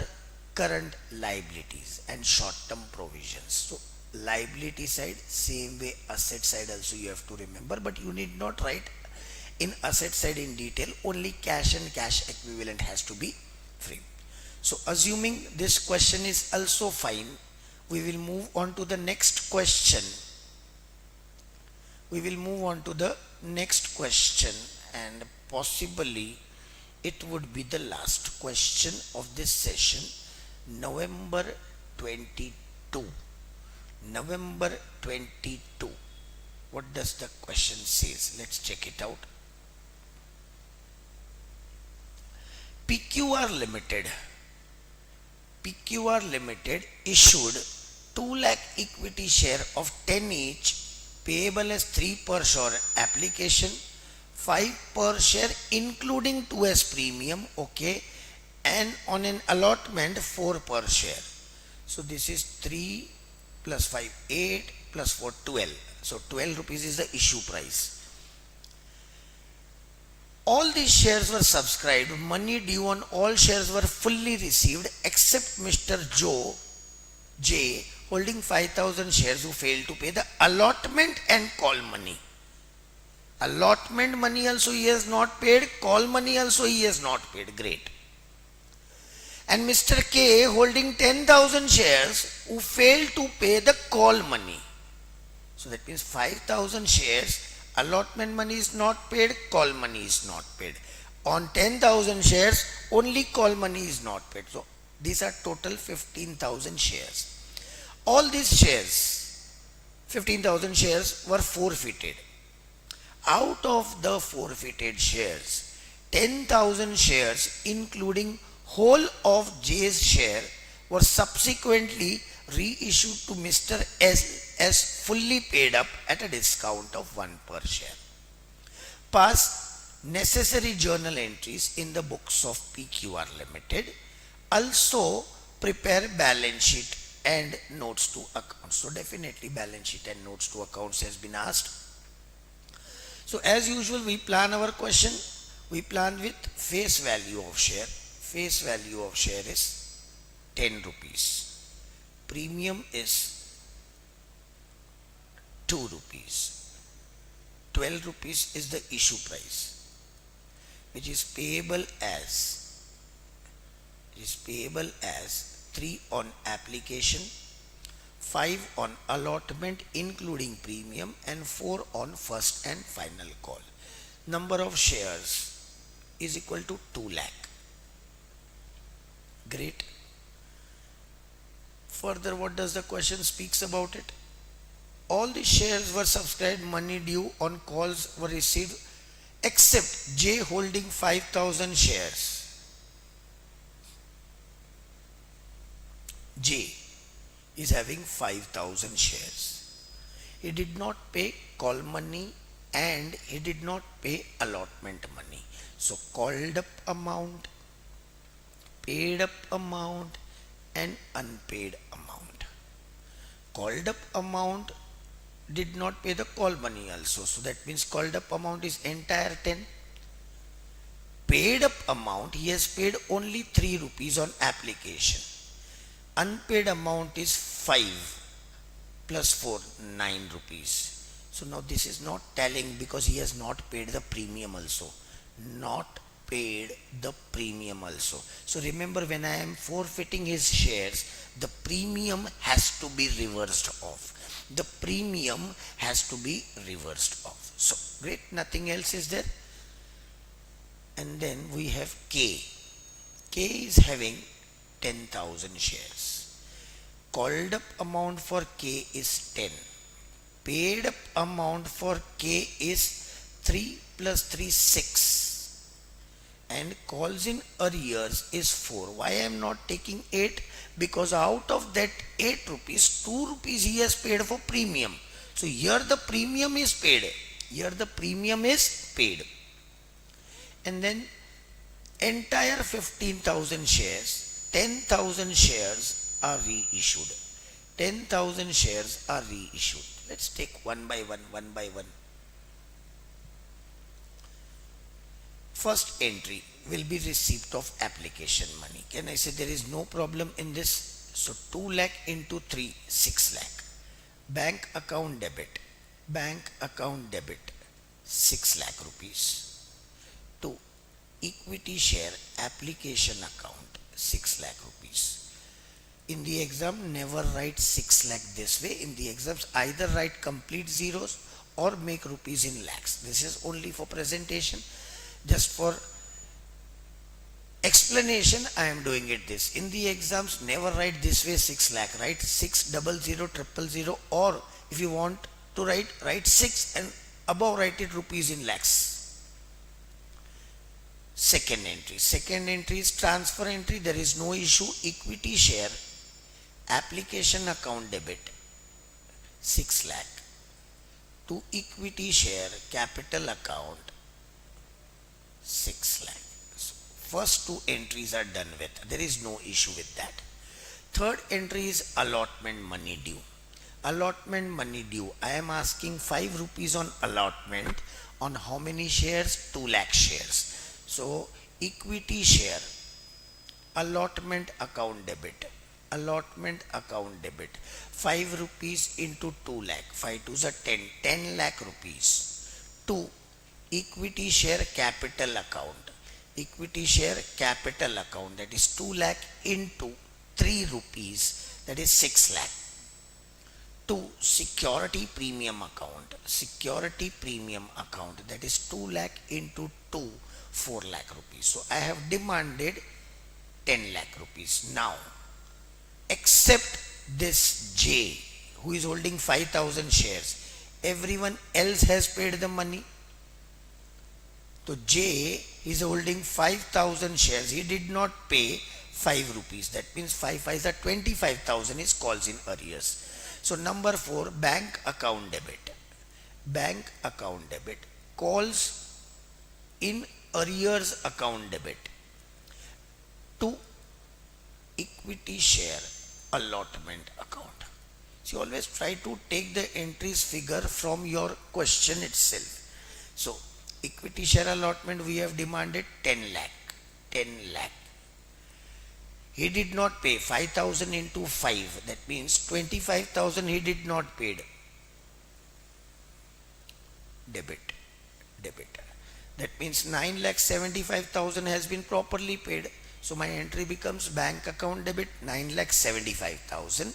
current liabilities, and short-term provisions. So liability side, same way asset side also you have to remember, but you need not write in asset side in detail. Only cash and cash equivalent has to be free. So assuming this question is also fine, we will move on to the next question. We will move on to the next question, and possibly it would be the last question of this session. November 22. what does the question says? Let's check it out. PQR Limited. PQR Limited issued 2 lakh equity share of 10 each, payable as 3 per share application, 5 per share including 2 as premium, okay, and on an allotment 4 per share. So this is 3 plus 5, 8 plus 4, 12. So 12 rupees is the issue price. All these shares were subscribed, money due on all shares were fully received except Mr. Joe J holding 5,000 shares who failed to pay the allotment and call money. Allotment money also he has not paid, call money also he has not paid. Great. And Mr. K holding 10,000 shares who failed to pay the call money. So that means 5,000 shares, allotment money is not paid, call money is not paid. On 10,000 shares, only call money is not paid. So these are total 15,000 shares. All these shares, 15,000 shares, were forfeited. Out of the forfeited shares, 10,000 shares including whole of J's share were subsequently reissued to Mr. S as fully paid up at a discount of 1 per share. Pass necessary journal entries in the books of PQR Limited. Also prepare balance sheet and notes to accounts. So definitely balance sheet and notes to accounts has been asked. So as usual we plan our question. We plan with face value of share. Face value of share is 10 rupees. Premium is 2 rupees. 12 rupees is the issue price, which is payable as 3 on application, 5 on allotment including premium, and 4 on first and final call. Number of shares is equal to 2 lakh. Great. Further, what does the question speaks about it? All the shares were subscribed, money due on calls were received except J holding 5,000 shares. J is having 5,000 shares. He did not pay call money and he did not pay allotment money. So called up amount, paid up amount, and unpaid amount. Called up amount did not pay the call money also. So that means called up amount is entire 10. Paid up amount, he has paid only 3 rupees on application. Unpaid amount is 5 plus 4, 9 rupees. So now this is not telling because he has not paid the premium also. Not paid the premium also. So remember, when I am forfeiting his shares, the premium has to be reversed off. The premium has to be reversed off. So great, nothing else is there. And then we have K. K is having 10,000 shares. Called up amount for K is 10. Paid up amount for K is 3 plus 3, 6. And calls in arrears is 4. Why I am not taking 8? Because out of that 8 rupees, 2 rupees he has paid for premium. So here the premium is paid. Here the premium is paid. And then entire 15,000 shares, 10,000 shares are reissued. 10,000 shares are reissued. Let's take one by one. First entry will be receipt of application money. Can I say there is no problem in this? So 2 lakh into 3, 6 lakh. Bank account debit. Bank account debit, 6 lakh rupees. 2. Equity share application account, 6 lakh rupees. In the exam, never write 6 lakh this way. In the exams, either write complete zeros or make rupees in lakhs. This is only for presentation. Just for explanation, I am doing it this. In the exams, never write this way 6 lakh. Write 600 000, or if you want to write 6 and above write it rupees in lakhs. Second entry is transfer entry. There is no issue. Equity share application account debit 6 lakh to equity share capital account 6 lakh. So first two entries are done with. There is no issue with that. Third entry is allotment money due. Allotment money due. I am asking 5 rupees on allotment on how many shares? 2 lakh shares. So equity share allotment account debit. 5 rupees into 2 lakh. 5 2s are 10 lakh rupees to equity share capital account. Equity share capital account, that is 2 lakh into 3 rupees, that is 6 lakh to security premium account. Security premium account, that is 2 lakh into 2, 4 lakh rupees. So I have demanded 10 lakh rupees. Now except this J who is holding 5,000 shares, everyone else has paid the money. So J is holding 5,000 shares. He did not pay 5 rupees. That means 5 5s are 25,000 is calls in arrears. So number 4, bank account debit. Bank account debit calls in arrears account debit to equity share allotment account. So you always try to take the entries figure from your question itself. So equity share allotment we have demanded 10 lakh. 10 lakh. He did not pay 5,000 into 5. That means 25,000 he did not paid. Debit. That means 9,75,000 has been properly paid. So my entry becomes bank account debit 9,75,000,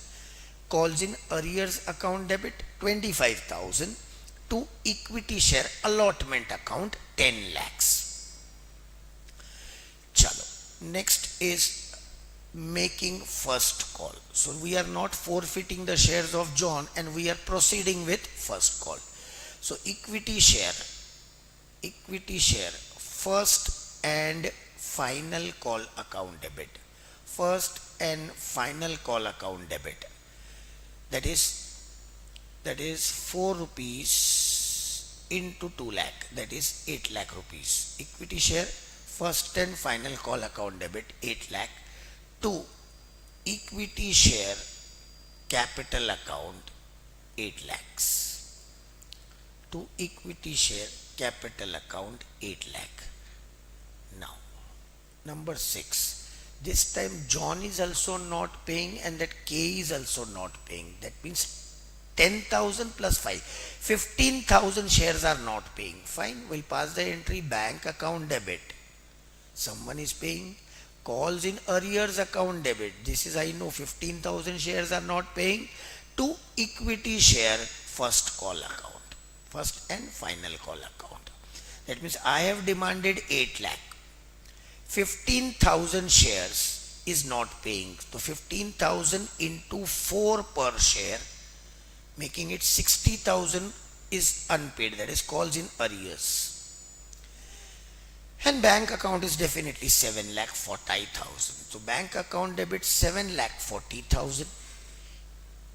calls in arrears account debit 25,000 to equity share allotment account 10 lakhs. Chalo. Next is making first call. So we are not forfeiting the shares of John and we are proceeding with first call. So equity share first and final call account debit. First and final call account debit. That is 4 rupees into 2 lakh. That is 8 lakh rupees. Equity share first and final call account debit 8 lakh to equity share capital account 8 lakhs. To equity share capital account 8 lakh. Now number 6, this time John is also not paying and that K is also not paying. That means 10,000 plus 5, 15,000 shares are not paying. Fine, we'll pass the entry bank account debit. Someone is paying. Calls in arrears account debit. This is, I know 15,000 shares are not paying to equity share first call account. First and final call account. That means I have demanded 8 lakh. 15,000 shares is not paying. So 15,000 into 4 per share, making it 60,000 is unpaid. That is calls in arrears. And bank account is definitely 7,40,000. So bank account debit 7,40,000.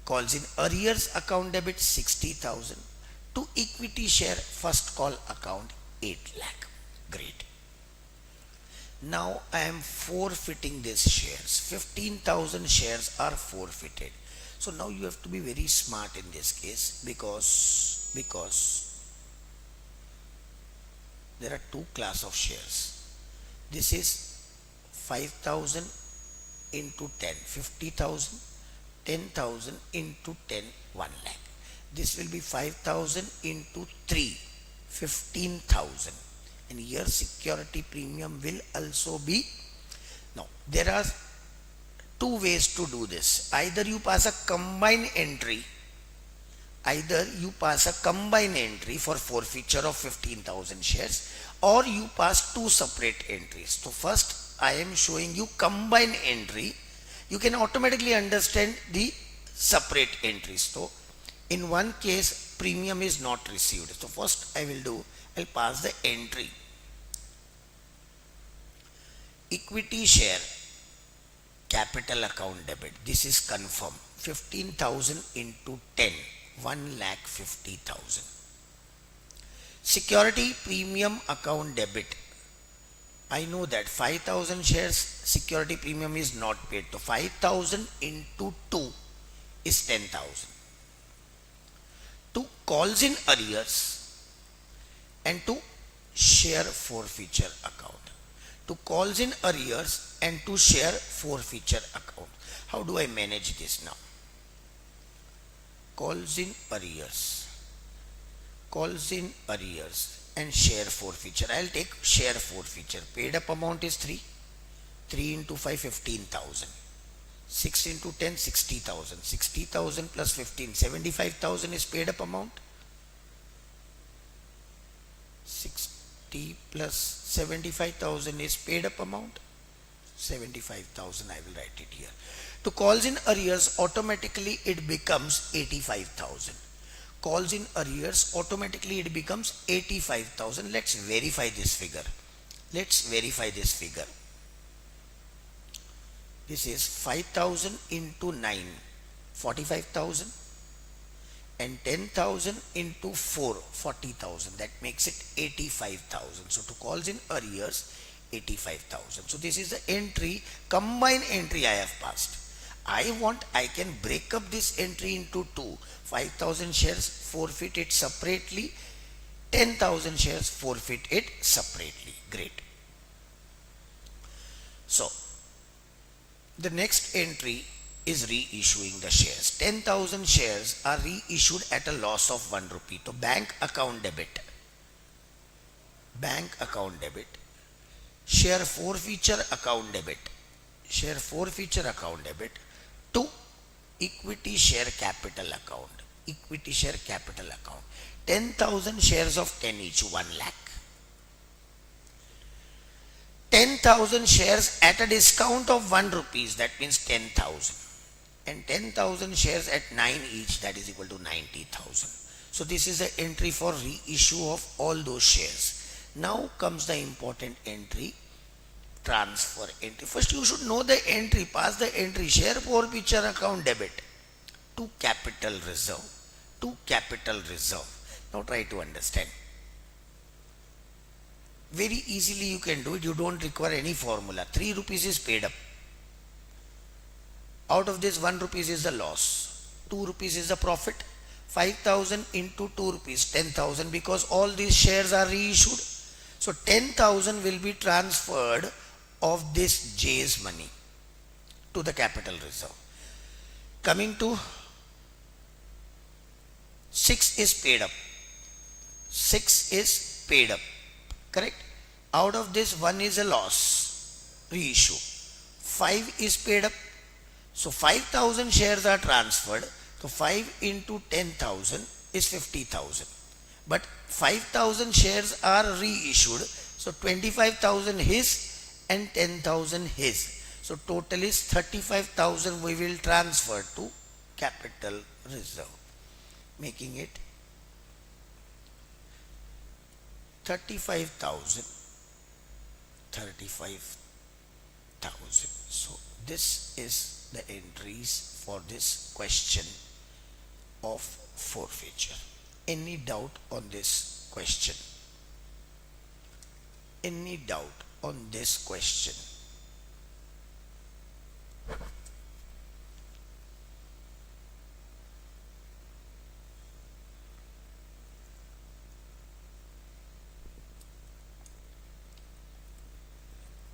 Calls in arrears account debit 60,000. To equity share first call account 8 lakh. Great. Now I am forfeiting these shares. 15,000 shares are forfeited. So now you have to be very smart in this case because there are two class of shares. This is 5,000 into 10, 50,000, 10,000 into 10, 1 lakh. This will be 5,000 into 3, 15,000. And here security premium will also be. Now there are two ways to do this. Either you pass a combined entry for forfeiture of 15,000 shares, or you pass two separate entries. So first I am showing you combined entry. You can automatically understand the separate entries. So In one case, premium is not received. So first I will do, I'll pass the entry. Equity share capital account debit. This is confirmed. 15,000 into 10, 1,50,000. Security premium account debit. I know that 5,000 shares security premium is not paid. So 5,000 into 2 is 10,000. 2 calls in arrears and 2 share forfeiture account. 2 calls in arrears and 2 share forfeiture account. How do I manage this now? Calls in arrears and share forfeiture. I'll take share forfeiture. Paid up amount is 3. 3 into 5, 15,000. 6 into 10, 60,000. 60,000 plus 15, 75,000 is paid up amount. 60 plus 75,000 is paid up amount. 75,000, I will write it here. To calls in arrears, automatically it becomes 85,000. Calls in arrears, automatically it becomes 85,000. Let's verify this figure. This is 5,000 into 9, 45,000, and 10,000 into 4, 40,000. That makes it 85,000. So to calls in arrears, 85,000. So this is the entry, combined entry I have passed. I can break up this entry into 2. 5,000 shares, forfeit it separately. 10,000 shares, forfeit it separately. Great. So the next entry is reissuing the shares. 10,000 shares are reissued at a loss of 1 rupee. So bank account debit, share forfeiture account debit to equity share capital account. 10,000 shares of 10 each, 1 lakh. 10,000 shares at a discount of 1 rupees, that means 10,000. And 10,000 shares at 9 each, that is equal to 90,000. So this is the entry for reissue of all those shares. Now comes the important entry, transfer entry. First you should know the entry, pass the entry, share forfeiture account debit to capital reserve. Now try to understand. Very easily you can do it. You don't require any formula. 3 rupees is paid up. Out of this 1 rupees is the loss. 2 rupees is the profit. 5,000 into 2 rupees, 10,000, because all these shares are reissued. So 10,000 will be transferred of this J's money to the capital reserve. Coming to 6 is paid up. Correct? Out of this 1 is a loss, reissue. 5 is paid up. So 5,000 shares are transferred. So 5 into 10,000 is 50,000. But 5,000 shares are reissued. So 25,000 his and 10,000 his. So total is 35,000 we will transfer to capital reserve, making it 35,000. So this is the entries for this question of forfeiture. Any doubt on this question?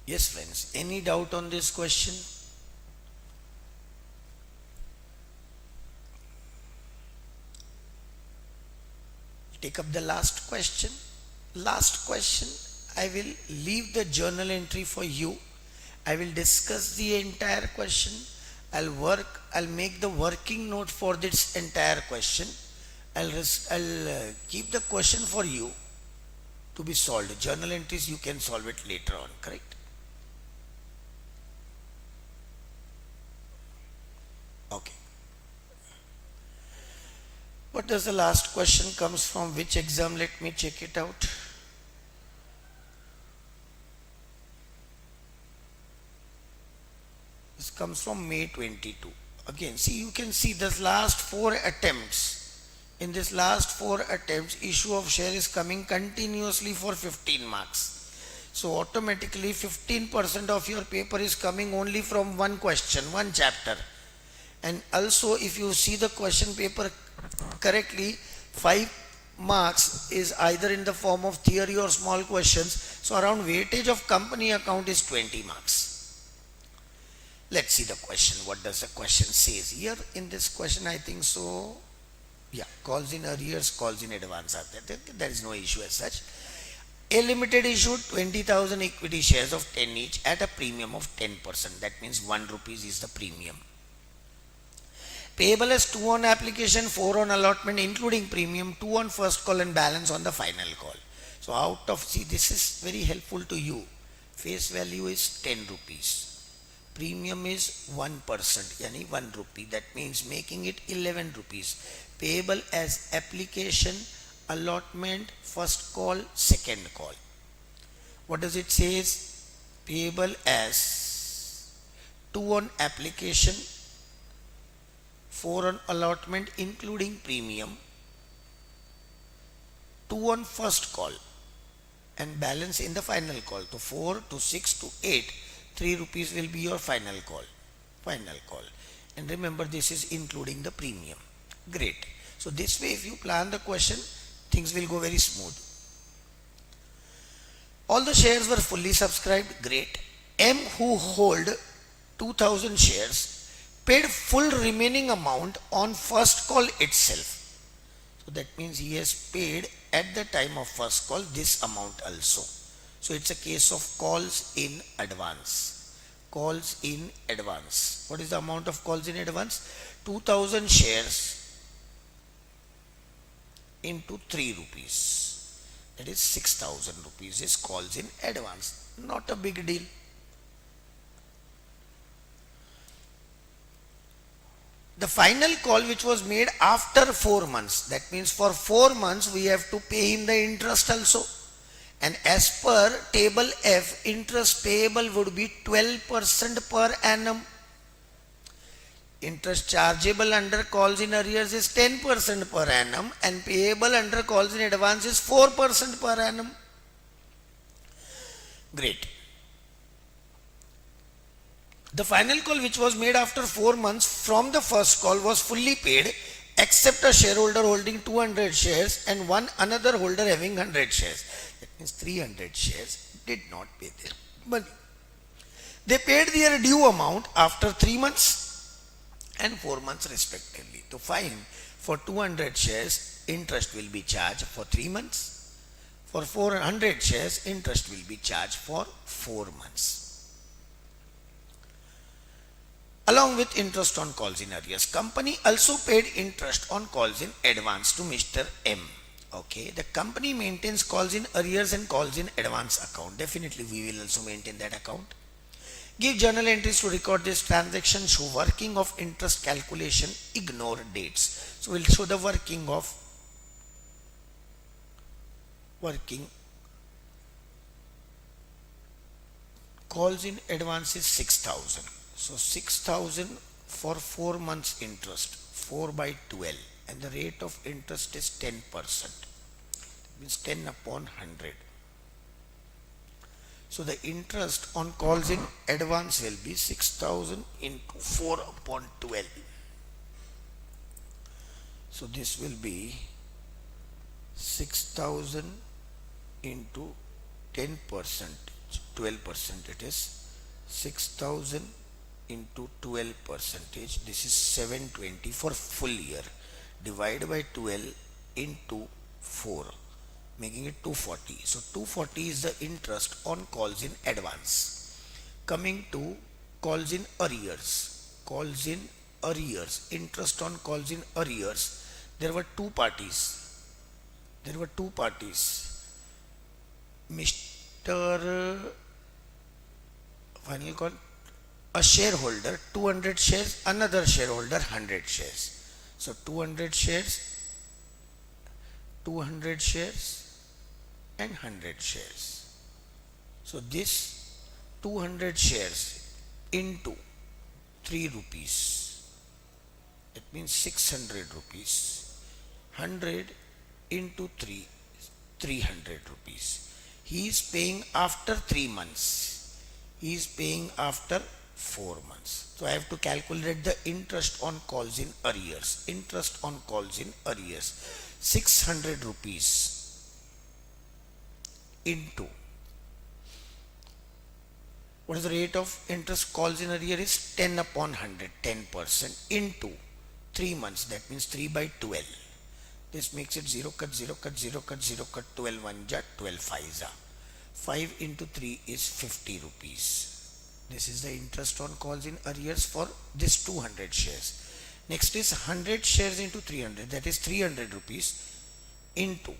Yes, friends, any doubt on this question? Take up the last question. I will leave the journal entry for you. I will discuss the entire question. I'll make the working note for this entire question. I'll keep the question for you to be solved. Journal entries you can solve it later on, correct? Okay. What does the last question comes from? Which exam? Let me check it out. This comes from May 22. Again, see, you can see this last 4 attempts. In this last 4 attempts, issue of share is coming continuously for 15 marks. So automatically 15% of your paper is coming only from one question, one chapter. And also if you see the question paper correctly, 5 marks is either in the form of theory or small questions. So around weightage of company account is 20 marks. Let's see the question. What does the question says here? In this question, I think so. Yeah, calls in arrears, calls in advance are there. There is no issue as such. A Limited issued 20,000 equity shares of 10 each at a premium of 10%. That means 1 rupees is the premium. Payable as 2 on application, 4 on allotment, including premium, 2 on first call and balance on the final call. So out of, see, this is very helpful to you. Face value is 10 rupees. Premium is 1%, yani 1 rupee. That means making it 11 rupees. Payable as application, allotment, first call, second call. What does it say? Payable as 2 on application, 4 on allotment including premium, 2 on first call and balance in the final call. So 4 to 6 to 8, 3 rupees will be your final call. Final call. And remember, this is including the premium. Great. So this way if you plan the question, things will go very smooth. All the shares were fully subscribed. Great. M, who hold 2000 shares, paid full remaining amount on first call itself. So that means he has paid at the time of first call this amount also. So it's a case of calls in advance. Calls in advance. What is the amount of calls in advance? 2000 shares into 3 rupees. That is 6,000 rupees is calls in advance. Not a big deal. The final call which was made after 4 months. That means for 4 months we have to pay him the interest also. And as per table F, interest payable would be 12% per annum. Interest chargeable under calls in arrears is 10% per annum and payable under calls in advance is 4% per annum. Great. The final call which was made after 4 months from the first call was fully paid except a shareholder holding 200 shares and one another holder having 100 shares. That means 300 shares did not pay their money. They paid their due amount after 3 months and 4 months respectively. To find for 200 shares, interest will be charged for 3 months. For 400 shares, interest will be charged for 4 months. Along with interest on calls in arrears, company also paid interest on calls in advance to Mr. M. Okay, the company maintains calls in arrears and calls in advance account. Definitely we will also maintain that account. Give journal entries to record this transaction, show working of interest calculation, ignore dates. So we'll show the working calls in advance is 6,000. So 6,000 for 4 months interest, 4 by 12, and the rate of interest is 10%. Means 10 upon 100. So the interest on calls in advance will be 6,000 into 4 upon 12. So this will be 6,000 into 10%, 12% it is 6,000 into 12%. This is 720 for full year. Divide by 12 into 4. Making it 240. So 240 is the interest on calls in advance. Coming to calls in arrears. Calls in arrears. Interest on calls in arrears. There were two parties. Mr. Final call. A shareholder 200 shares, another shareholder 100 shares. So 200 shares 200 shares and 100 shares. So this 200 shares into 3 rupees, it means 600 rupees. 100 into 3, 300 rupees. He is paying after 3 months. He is paying after 4 months. So I have to calculate the interest on calls in arrears. Interest on calls in arrears. 600 rupees into, what is the rate of interest calls in arrear is 10 upon 100, 10% into 3 months, that means 3 by 12. This makes it 0 cut 0 cut 0 cut 0 cut 12 1 ja 12 5 ja. 5 into 3 is 50 rupees. This is the interest on calls in arrears for this 200 shares. Next is 100 shares into 300, that is 300 rupees into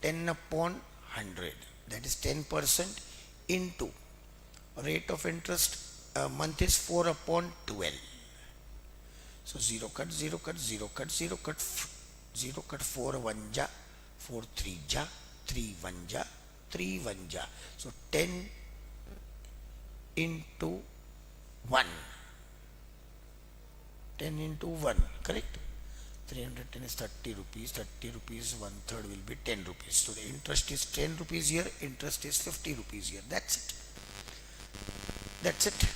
10 upon 100, that is 10% into rate of interest month is 4 upon 12. So 0 cut 0 cut 0 cut 0 cut 0 cut 4 1 ja 4 3 ja 3 1 ja 3 1 ja. So 10 into 1, 10 into 1, correct? 310 is 30 rupees, 30 rupees, 1/3 will be 10 rupees. So the interest is 10 rupees here, interest is 50 rupees here. That's it. That's it.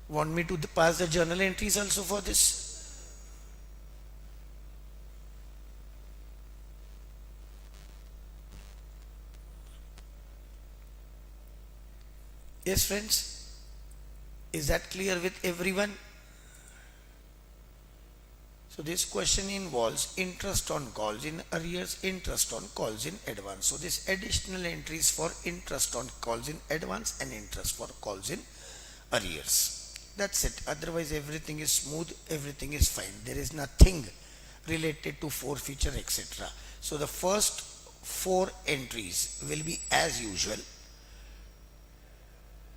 Want me to pass the journal entries also for this? Yes, friends, is that clear with everyone? So this question involves interest on calls in arrears, interest on calls in advance. So this additional entries for interest on calls in advance and interest for calls in arrears. That's it. Otherwise everything is smooth, everything is fine. There is nothing related to forfeiture, etc. So the first 4 entries will be as usual.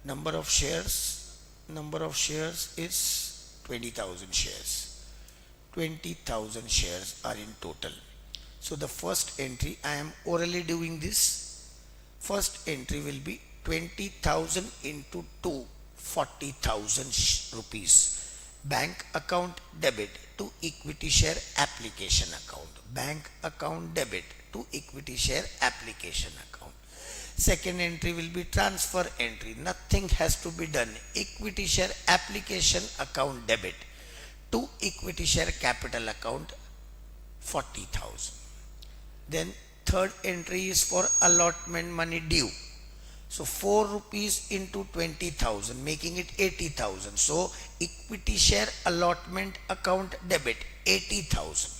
Number of shares is 20,000 shares. 20,000 shares are in total. So the first entry, I am orally doing this. First entry will be 20,000 into 2, 40,000 rupees. Bank account debit to equity share application account. Bank account debit to equity share application account. Second entry will be transfer entry. Nothing has to be done. Equity share application account debit to equity share capital account 40,000. Then third entry is for allotment money due. So 4 rupees into 20,000 making it 80,000. So equity share allotment account debit 80,000.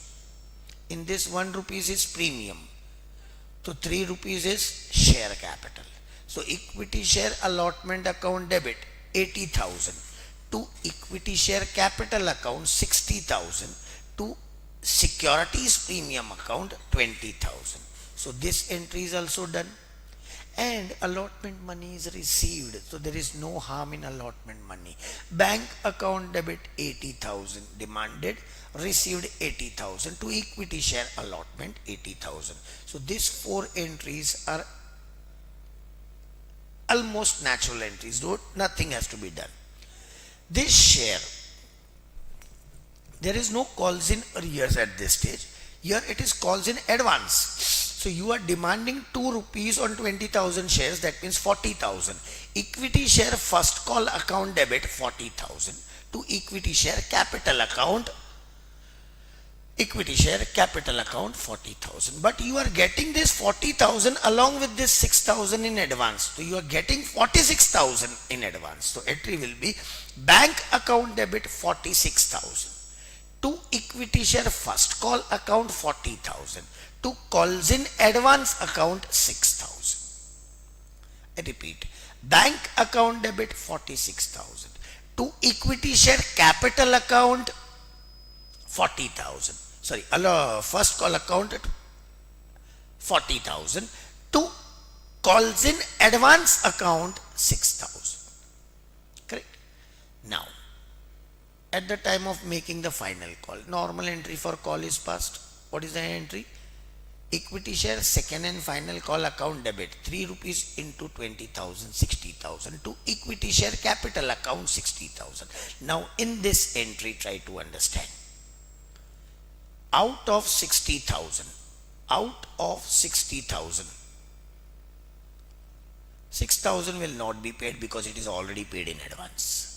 In this 1 rupees is premium. So 3 rupees is share capital. So equity share allotment account debit 80,000 to equity share capital account 60,000 to securities premium account 20,000. So this entry is also done. And allotment money is received, so there is no harm in allotment money. Bank account debit 80,000 demanded, received 80,000 to equity share allotment 80,000. So these 4 entries are almost natural entries, though nothing has to be done. This share, there is no calls in arrears at this stage. Here it is calls in advance. So you are demanding 2 rupees on 20,000 shares, that means 40,000. Equity share first call account debit 40,000 to equity share capital account 40,000. But you are getting this 40,000 along with this 6,000 in advance. So you are getting 46,000 in advance. So entry will be bank account debit 46,000 to equity share first call account 40,000 to calls in advance account 6,000. I repeat, bank account debit 46,000 to equity share capital account 40,000. Sorry, first call account 40,000 to calls in advance account 6,000. Correct? Now, at the time of making the final call. Normal entry for call is passed. What is the entry? Equity share second and final call account debit 3 rupees into 20,000, 60,000 to equity share capital account 60,000. Now in this entry, try to understand. Out of 60,000, 6,000 will not be paid because it is already paid in advance.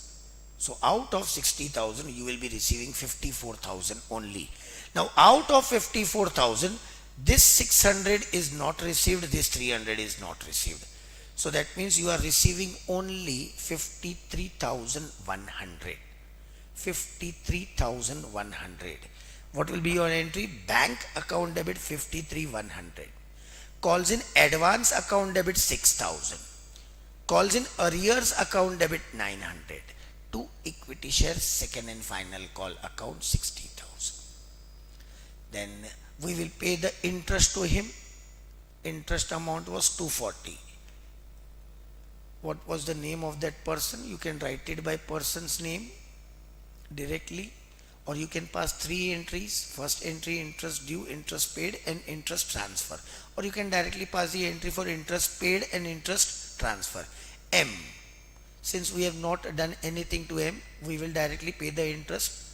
So out of 60,000 you will be receiving 54,000 only. Now out of 54,000, this 600 is not received, this 300 is not received. So that means you are receiving only 53,100. 53,100. What will be your entry? Bank account debit 53,100. Calls in advance account debit 6,000. Calls in arrears account debit 900. To equity share second and final call account 60,000. Then we will pay the interest to him. Interest amount was 240. What was the name of that person? You can write it by person's name directly, or you can pass 3 entries. First entry, interest due, interest paid and interest transfer, or you can directly pass the entry for interest paid and interest transfer. M, since we have not done anything to M, we will directly pay the interest.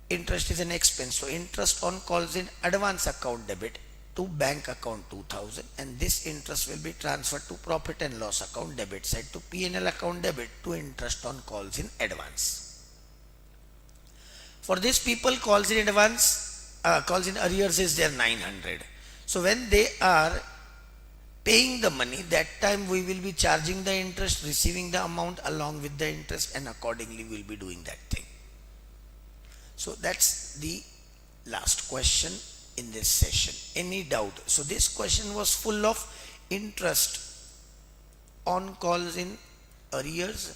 Interest is an expense, so interest on calls in advance account debit to bank account 2,000, and this interest will be transferred to profit and loss account debit side to P&L account debit to interest on calls in advance. For this people, calls in advance, calls in arrears is their 900. So when they are paying the money, that time we will be charging the interest, receiving the amount along with the interest, and accordingly we will be doing that thing. So that's the last question in this session. Any doubt? So this question was full of interest on calls in arrears,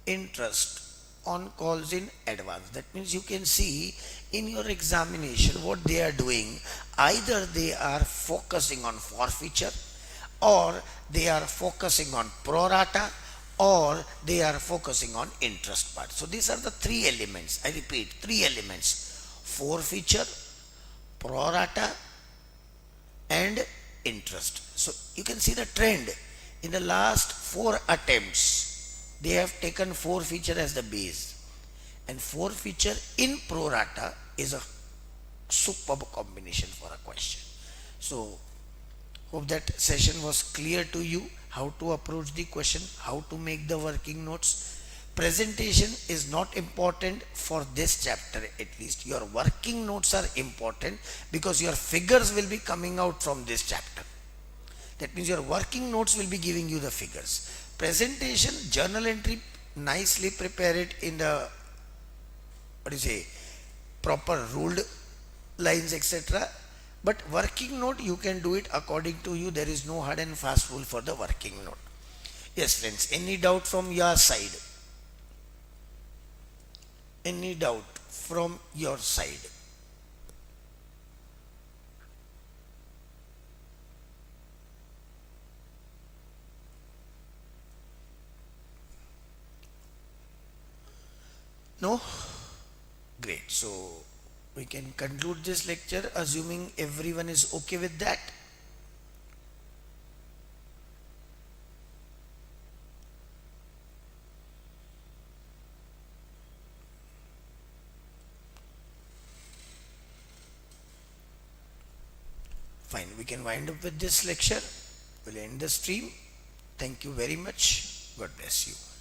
interest on calls in advance. That means you can see in your examination what they are doing. Either they are focusing on forfeiture, or they are focusing on pro rata, or they are focusing on interest part. So these are the 3 elements. I repeat, 3 elements: forfeiture, pro rata and interest. So you can see the trend in the last 4 attempts. They have taken forfeiture as the base, and forfeiture in pro rata is a superb combination for a question. So hope that session was clear to you, how to approach the question, how to make the working notes. Presentation is not important for this chapter, at least. Your working notes are important because your figures will be coming out from this chapter. That means your working notes will be giving you the figures. Presentation, journal entry, nicely prepare it in the, proper ruled lines, etc. But working note, you can do it according to you. There is no hard and fast rule for the working note. Yes, friends, any doubt from your side? Any doubt from your side? No? Great. So we can conclude this lecture assuming everyone is okay with that. Fine, we can wind up with this lecture. We'll end the stream. Thank you very much. God bless you.